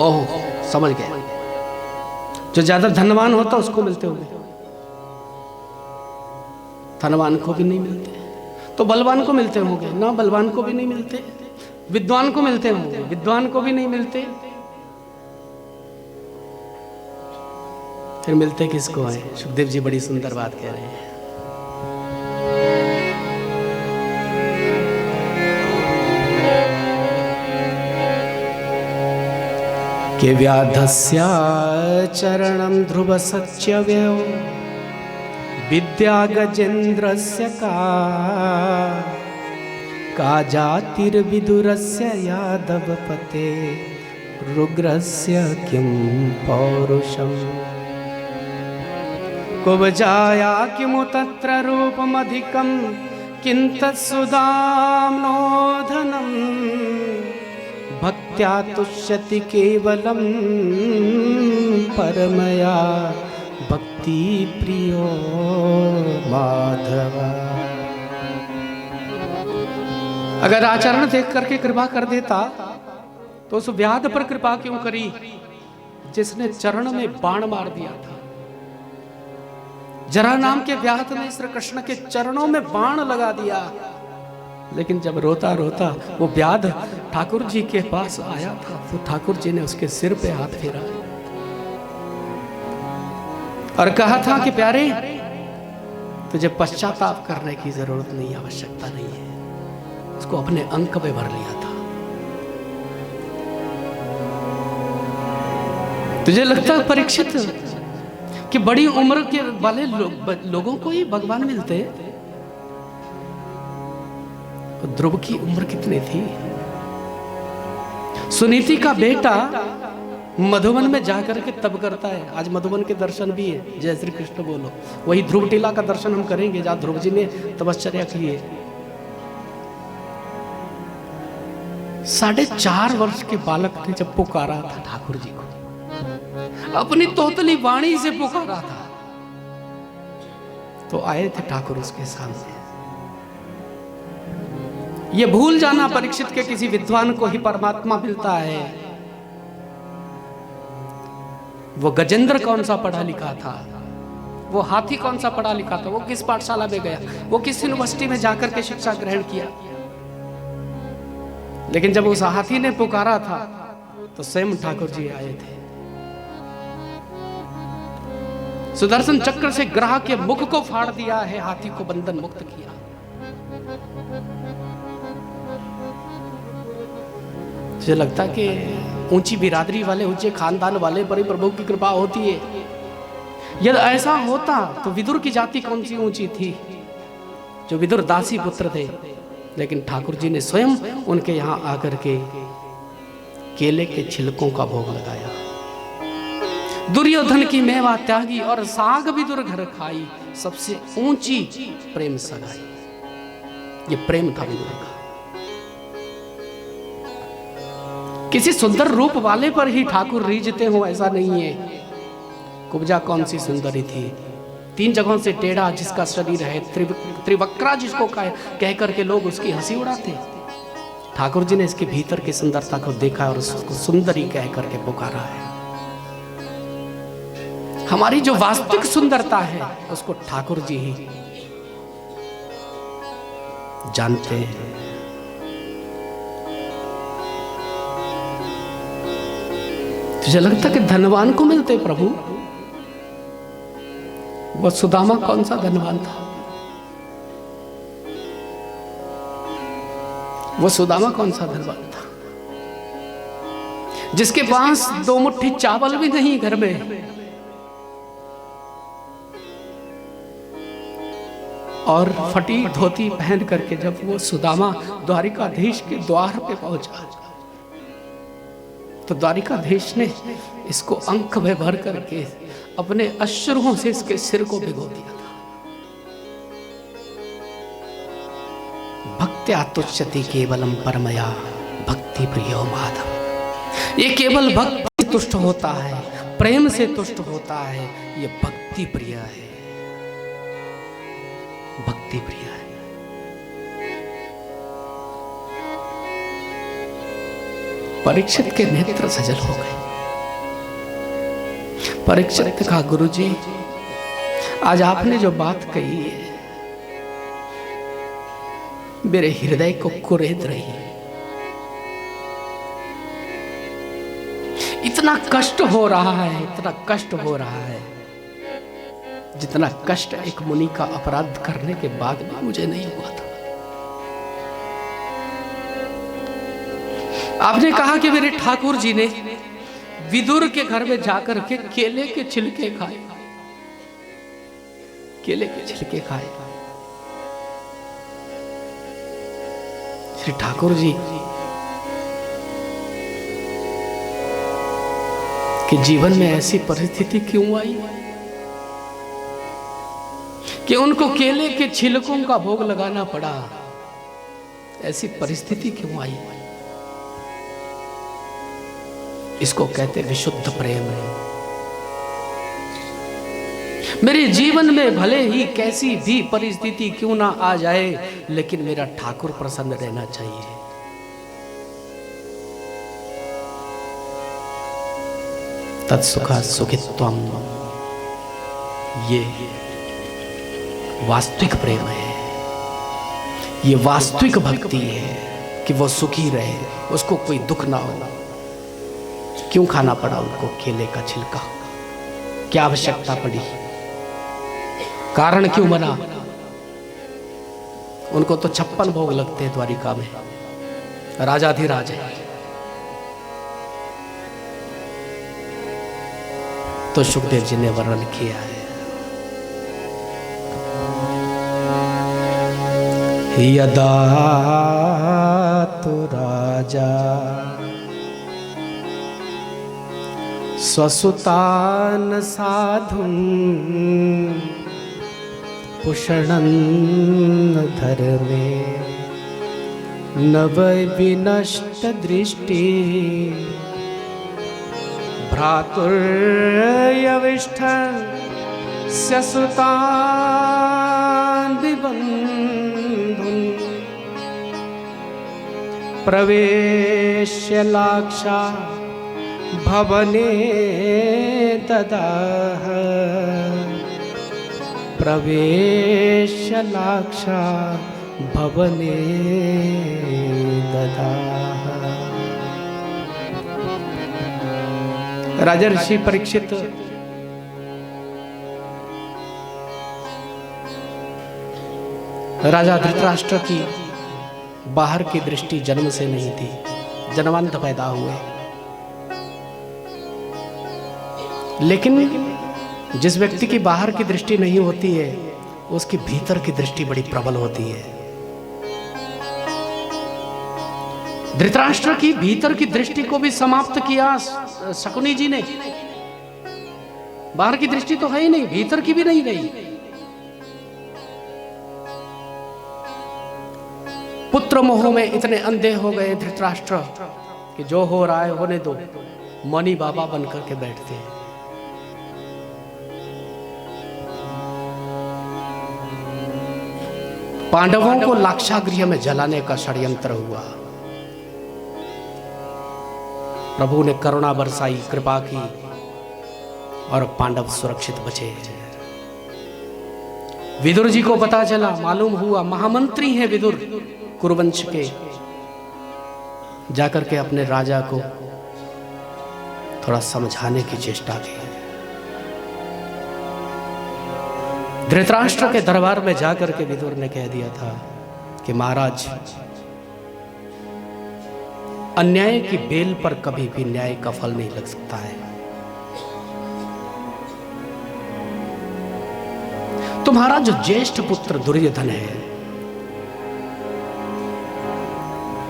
ओह समझ गया, जो ज्यादा धनवान होता उसको मिलते होंगे, धनवान को भी नहीं मिलते। तो बलवान को मिलते होंगे ना, बलवान को भी नहीं मिलते। विद्वान को मिलते होंगे, विद्वान को भी नहीं मिलते। फिर मिलते किसको है? सुखदेव जी बड़ी सुंदर बात कह रहे हैं। के व्याधस्य चरणं ध्रुव सच्यव्यो विद्या गजेन्द्रस्य का जातिर्विदुरस्य यादवपते रुग्रस्य किं पौरुषम् कुब्जाया किमु तत्र रूपमधिकं किं तत्सुदाम्नो धनं भक्त्या तुष्यति केवलम परमया भक्ति प्रियो माधव। अगर आचरण देख करके कृपा कर देता तो उस व्याध पर कृपा क्यों करी जिसने चरण में बाण मार दिया था। जरा नाम के व्याध ने श्री कृष्ण के चरणों में बाण लगा दिया, लेकिन जब रोता रोता वो व्याध ठाकुर जी के पास आया था तो ठाकुर जी ने उसके सिर पे हाथ फेरा और कहा था कि प्यारे तुझे पश्चाताप करने की जरूरत नहीं, आवश्यकता नहीं है। उसको अपने अंक में भर लिया था। तुझे लगता है परीक्षित कि बड़ी उम्र के वाले लोगों को ही भगवान मिलते? ध्रुव की उम्र कितनी थी? सुनीति का बेटा मधुबन में जाकर के तब करता है। आज मधुबन के दर्शन भी है, जय श्री कृष्ण बोलो। वही ध्रुव टीला का दर्शन हम करेंगे जहां ध्रुव जी ने तपश्चर्या की है। 4.5 वर्ष के बालक ने जब पुकारा था ठाकुर जी को, अपनी तोतली वाणी से पुकारा था, तो आए थे ठाकुर उसके सामने। ये भूल जाना परीक्षित के किसी विद्वान को ही परमात्मा मिलता है। वो गजेंद्र कौन सा पढ़ा लिखा था, वो हाथी कौन सा पढ़ा लिखा था, वो किस पाठशाला में गया, वो किस यूनिवर्सिटी में जाकर के शिक्षा ग्रहण किया। लेकिन जब उस हाथी ने पुकारा था तो स्वयं ठाकुर जी आए थे। सुदर्शन चक्र से ग्राह के मुख को फाड़ दिया है, हाथी को बंधन मुक्त किया। मुझे लगता कि ऊंची बिरादरी वाले, ऊंचे खानदान वाले पर ही प्रभु की कृपा होती है। यदि ऐसा होता तो विदुर की जाति कौन सी ऊंची थी, जो विदुर दासी पुत्र थे। लेकिन ठाकुर जी ने स्वयं उनके यहां आकर के केले के छिलकों का भोग लगाया। दुर्योधन की मेवा त्यागी और साग विदुर घर खाई, सबसे ऊंची प्रेम सगाई। ये प्रेम था विदुर का। किसी सुंदर रूप वाले पर ही ठाकुर रीझते हो ऐसा नहीं है। कुब्जा कौन सी सुंदरी थी, 3 जगहों से टेढ़ा जिसका शरीर है, त्रिवक्रा जिसको कह करके लोग उसकी हंसी उड़ाते। ठाकुर जी ने इसके भीतर की सुंदरता को देखा और उसको सुंदरी कह करके पुकारा है। हमारी जो वास्तविक सुंदरता है उसको ठाकुर जी ही जानते हैं। तुझे लगता कि धनवान को मिलते प्रभु? वो सुदामा कौन सा धनवान था? वो सुदामा कौन सा धनवान था जिसके पास 2 मुट्ठी चावल भी नहीं घर में, और फटी धोती पहन करके जब वो सुदामा द्वारिकाधीश के द्वार पे पहुंचा तो द्वारिकाधीश ने इसको अंक में भर करके अपने अश्रुओं से इसके सिर को भिगो दिया था। भक्त्या तुष्यति केवलम परमया भक्ति प्रियो माधव। ये केवल भक्ति तुष्ट होता है, प्रेम से तुष्ट होता है। ये भक्ति प्रिय है, भक्ति प्रिय है। परीक्षित के नेत्र सजल हो गए। परीक्षित कहा, गुरुजी आज आपने जो बात कही है मेरे हृदय को कुरेद रही है। इतना कष्ट हो रहा है, इतना कष्ट हो रहा है जितना कष्ट एक मुनि का अपराध करने के बाद भी मुझे नहीं हुआ था। आपने कहा कि मेरे ठाकुर जी ने विदुर के घर में जाकर के केले के छिलके खाए, केले के छिलके खाए। श्री ठाकुर जी के जीवन में ऐसी परिस्थिति क्यों आई कि उनको केले के छिलकों का भोग लगाना पड़ा? ऐसी परिस्थिति क्यों आई? इसको कहते विशुद्ध प्रेम है। मेरे जीवन में भले ही कैसी भी परिस्थिति क्यों ना आ जाए, लेकिन मेरा ठाकुर प्रसन्न रहना चाहिए। तत्सुखा सुखित्वम, ये वास्तविक प्रेम है, ये वास्तविक भक्ति है कि वो सुखी रहे, उसको कोई दुख ना हो। क्यों खाना पड़ा उनको केले का छिलका? क्या आवश्यकता पड़ी? कारण क्यों बना? उनको तो 56 भोग लगते हैं द्वारिका में, राजाधिराज है। तो सुखदेव जी ने वर्णन किया है, यदा तो राजा स्वसुतान साधुं पुषणन् धर्मे नव विनष्ट दृष्टि भ्रातुर्यविष्ठ सुतान् विबन्धुन् प्रवेश्य लाक्षा भवने ददाह प्रवेश्य लाक्षा भवने ददाह। राजा ऋषि परीक्षित राजा धृतराष्ट्र की बाहर की दृष्टि जन्म से नहीं थी, जन्मांत पैदा हुए। लेकिन जिस व्यक्ति की बाहर की दृष्टि नहीं होती है, उसकी भीतर की दृष्टि बड़ी प्रबल होती है। धृतराष्ट्र की भीतर की दृष्टि को भी समाप्त किया शकुनी जी ने। बाहर की दृष्टि तो है ही नहीं, भीतर की भी नहीं रही। पुत्र मोह में इतने अंधे हो गए धृतराष्ट्र कि जो हो रहा है होने दो, मौनी बाबा बनकर के बैठते हैं। पांडवों को लाक्षागृह में जलाने का षड्यंत्र हुआ। प्रभु ने करुणा बरसाई, कृपा की और पांडव सुरक्षित बचे। विदुर जी को पता चला, मालूम हुआ, महामंत्री हैं विदुर कुरुवंश के, जाकर के अपने राजा को थोड़ा समझाने की चेष्टा की। धृतराष्ट्र के दरबार में जाकर के विदुर ने कह दिया था कि महाराज, अन्याय की बेल पर कभी भी न्याय का फल नहीं लग सकता है। तुम्हारा जो ज्येष्ठ पुत्र दुर्योधन है,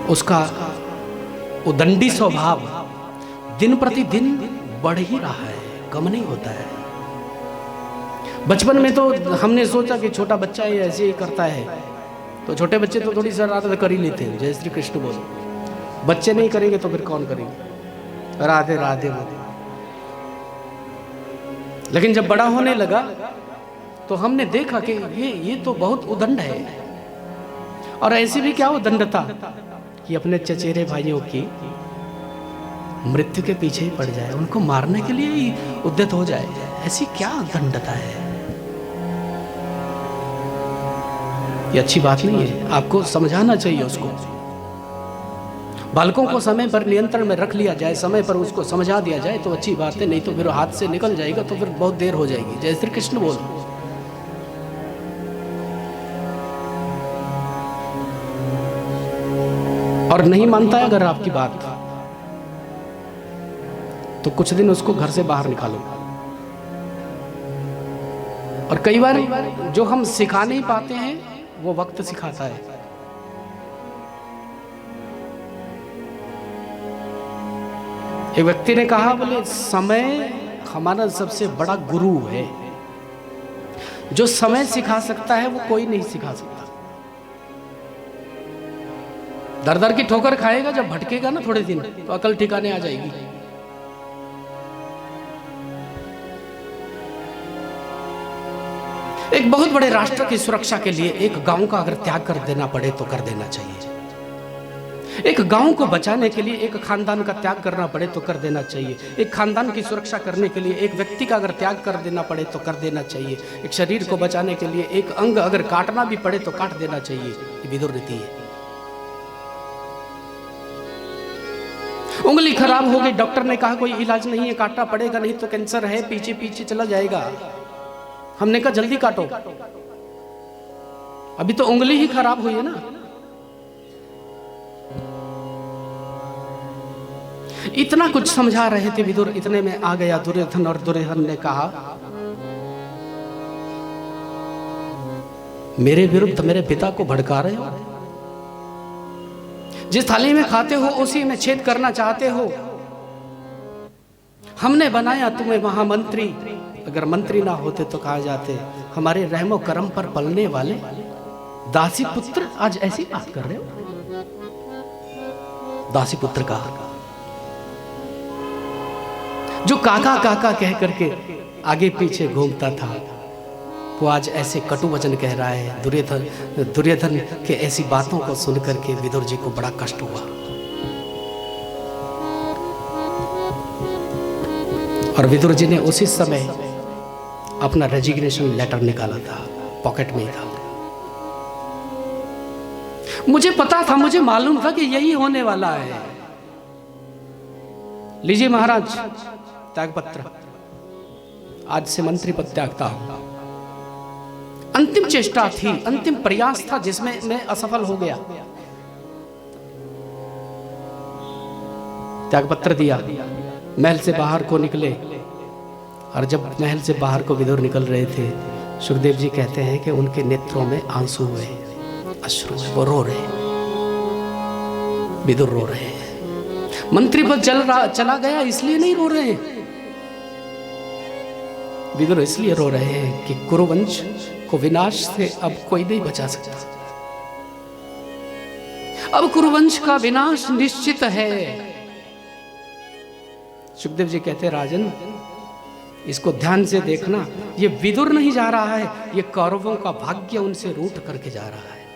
उसका उदंडी स्वभाव दिन प्रतिदिन बढ़ ही रहा है, कम नहीं होता है। बचपन में तो हमने सोचा कि छोटा बच्चा ही ऐसे ही करता है, तो छोटे बच्चे तो थोड़ी शरारत कर ही लेते हैं, जय श्री कृष्ण बोलो। बच्चे नहीं करेंगे तो फिर कौन करेंगे? राधे राधे बोले। लेकिन जब बड़ा होने लगा तो हमने देखा कि ये तो बहुत उदंड है। और ऐसी भी क्या उदंडता कि अपने चचेरे भाइयों की मृत्यु के पीछे ही पड़ जाए, उनको मारने के लिए ही उद्यत हो जाए। ऐसी क्या उदंडता है? ये अच्छी बात नहीं है, आपको समझाना चाहिए उसको। बालकों को समय पर नियंत्रण में रख लिया जाए, समय पर उसको समझा दिया जाए तो अच्छी बात है, नहीं तो फिर हाथ से निकल जाएगा तो फिर बहुत देर हो जाएगी। जय श्री कृष्ण बोल। और नहीं मानता है अगर आपकी बात, तो कुछ दिन उसको घर से बाहर निकालो। और कई बार जो हम सिखा नहीं पाते हैं वो वक्त सिखाता है। एक व्यक्ति ने कहा, बोले समय हमारा सबसे बड़ा गुरु है। जो समय सिखा सकता है वो कोई नहीं सिखा सकता। दर दर की ठोकर खाएगा, जब भटकेगा ना थोड़े दिन तो अकल ठिकाने आ जाएगी। एक बहुत बड़े राष्ट्र की सुरक्षा के लिए एक गांव का अगर त्याग कर देना पड़े तो कर देना चाहिए। एक गांव को बचाने के लिए एक खानदान का त्याग करना पड़े तो कर देना चाहिए। एक खानदान की सुरक्षा करने के लिए एक व्यक्ति का अगर त्याग कर देना पड़े तो कर देना चाहिए। एक शरीर को बचाने के लिए एक अंग अगर काटना भी पड़े तो काट देना चाहिए। ये विदुर रीति है। उंगली खराब हो गई, डॉक्टर ने कहा कोई इलाज नहीं है, काटना पड़ेगा, नहीं तो कैंसर है, पीछे पीछे चला जाएगा। हमने कहा जल्दी काटो, अभी तो उंगली ही खराब हुई है ना। इतना कुछ समझा रहे थे विदुर, इतने में आ गया दुर्योधन और दुर्योधन ने कहा मेरे विरुद्ध मेरे पिता को भड़का रहे हो, जिस थाली में खाते हो उसी में छेद करना चाहते हो। हमने बनाया तुम्हें महामंत्री, अगर मंत्री ना होते तो कहा जाते हमारे रहमो करम पर पलने वाले दासी पुत्र, आज ऐसी बात कर रहे हो। दासी पुत्र का जो काका काका कह करके आगे पीछे घूमता था, वो आज ऐसे कटु वचन कह रहा है। दुर्योधन के ऐसी बातों को सुनकर के विदुर जी को बड़ा कष्ट हुआ। और विदुर जी ने उसी समय अपना रेजिग्नेशन लेटर निकाला था, पॉकेट में ही था। मुझे पता था, मुझे मालूम था कि यही होने वाला है। लीजिए महाराज त्यागपत्र, आज से मंत्री पद त्यागता हूं। अंतिम चेष्टा थी, अंतिम प्रयास था जिसमें मैं असफल हो गया। त्यागपत्र दिया, महल से बाहर को निकले। और जब महल से बाहर को विदुर निकल रहे थे, सुखदेव जी कहते हैं कि उनके नेत्रों में आंसू हुए, अश्रु, वो रो रहे, विदुर रो रहे हैं। मंत्री पद चला गया इसलिए नहीं रो रहे हैं, विदुर इसलिए रो रहे हैं कि कुरुवंश को विनाश से अब कोई नहीं बचा सकता। अब कुरुवंश का विनाश निश्चित है। सुखदेव जी कहते राजन, इसको ध्यान से देखना, ये विदुर नहीं जा रहा है, ये कौरवों का भाग्य उनसे रूठ करके जा रहा है।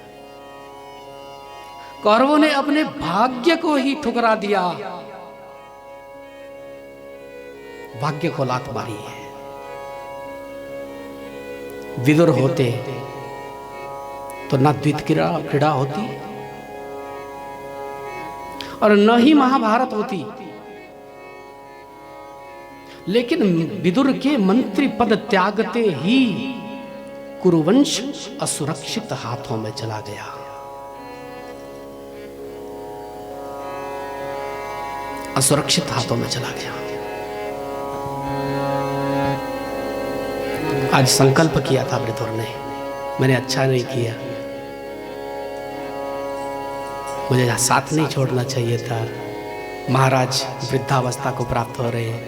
कौरवों ने अपने भाग्य को ही ठुकरा दिया, भाग्य को लात मारी है। विदुर होते तो न द्वित क्रीड़ा होती और न ही महाभारत होती, लेकिन विदुर के मंत्री पद त्यागते ही कुरुवंश असुरक्षित हाथों में चला गया। असुरक्षित हाथों में चला गया। आज संकल्प किया था विदुर ने, मैंने अच्छा नहीं किया, मुझे साथ नहीं छोड़ना चाहिए था। महाराज वृद्धावस्था को प्राप्त हो रहे हैं,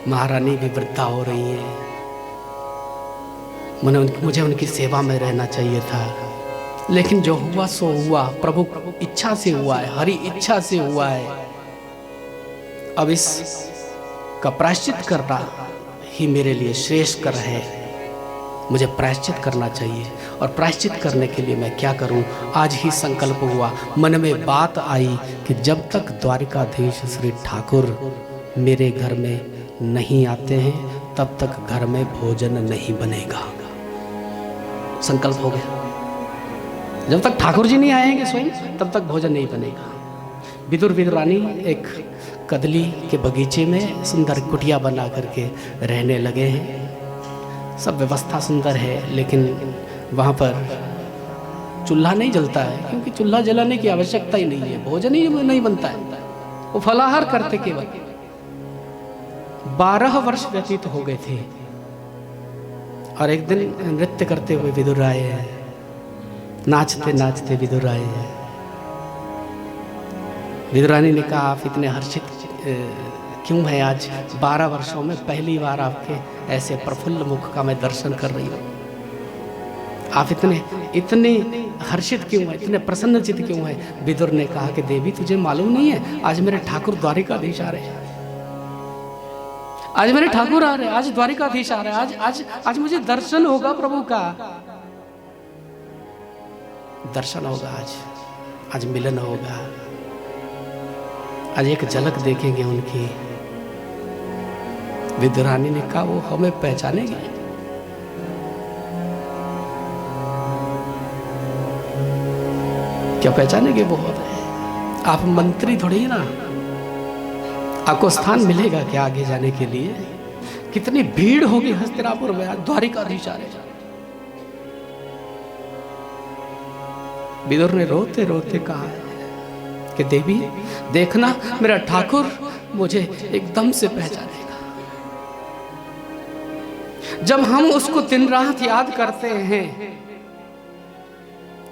महारानी भी वृद्धा हो रही है, मुझे उनकी सेवा में रहना चाहिए था। लेकिन जो हुआ सो हुआ, प्रभु इच्छा से हुआ है, हरि इच्छा से हुआ है। अब इस का प्रायश्चित करना ही मेरे लिए श्रेष्ठकर है, मुझे प्रायश्चित करना चाहिए। और प्रायश्चित करने के लिए मैं क्या करूं? आज ही संकल्प हुआ, मन में बात आई कि जब तक द्वारिकाधीश श्री ठाकुर मेरे घर में नहीं आते हैं तब तक घर में भोजन नहीं बनेगा। संकल्प हो गया, जब तक ठाकुर जी नहीं आएंगे स्वयं तब तक भोजन नहीं बनेगा। विदुर विदुरानी एक कदली के बगीचे में सुंदर कुटिया बना करके रहने लगे हैं। सब व्यवस्था सुंदर है, लेकिन वहाँ पर चूल्हा नहीं जलता है, क्योंकि चूल्हा जलाने की आवश्यकता ही नहीं है, भोजन ही नहीं बनता है, वो फलाहार करते केवल। 12 वर्ष व्यतीत हो गए थे और एक दिन नृत्य करते हुए विदुर आए हैं, नाचते नाचते विदुर आए हैं। विदुरानी ने कहा आप इतने हर्षित क्यों है? आज 12 वर्षों में पहली बार आपके ऐसे प्रफुल्ल मुख का मैं दर्शन कर रही हूँ। आप इतने हर्षित क्यों हैं, इतने प्रसन्नचित क्यों हैं? विदुर ने कहा कि देवी तुझे मालूम नहीं है, आज मेरे ठाकुर द्वारिकाधीश आ रहे हैं। आज मेरे ठाकुर आ रहे हैं, आज द्वारिकाधीश आ रहे हैं, आज आज आज मुझे दर्शन होगा प्रभु का, दर्शन होगा, आज मिलन होगा, आज एक झलक देखेंगे उनकी। विद्यारानी ने कहा वो हमें पहचानेंगे। क्या पहचानेंगे वो हमें? आप मंत्री थोड़ी ना, आपको स्थान मिलेगा क्या आगे जाने के लिए? कितनी भीड़ होगी हस्तिनापुर में, आज द्वारिकाधीश आ रहे। विदुर ने रोते रोते कहा कि देवी देखना, मेरा ठाकुर मुझे एकदम से पहचानेगा। जब हम उसको दिन रात याद करते हैं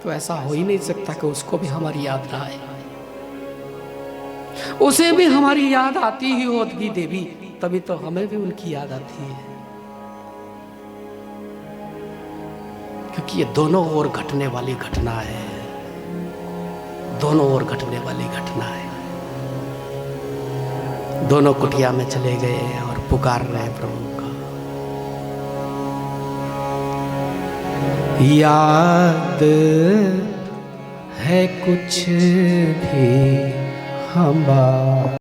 तो ऐसा हो ही नहीं सकता कि उसको भी हमारी याद ना आए। उसे भी हमारी याद आती ही होगी देवी, तभी तो हमें भी उनकी याद आती है। क्योंकि ये दोनों ओर घटने वाली घटना है, दोनों ओर घटने वाली घटना है। दोनों कुटिया में चले गए और पुकार रहे प्रभु का, याद है कुछ भी हमारा।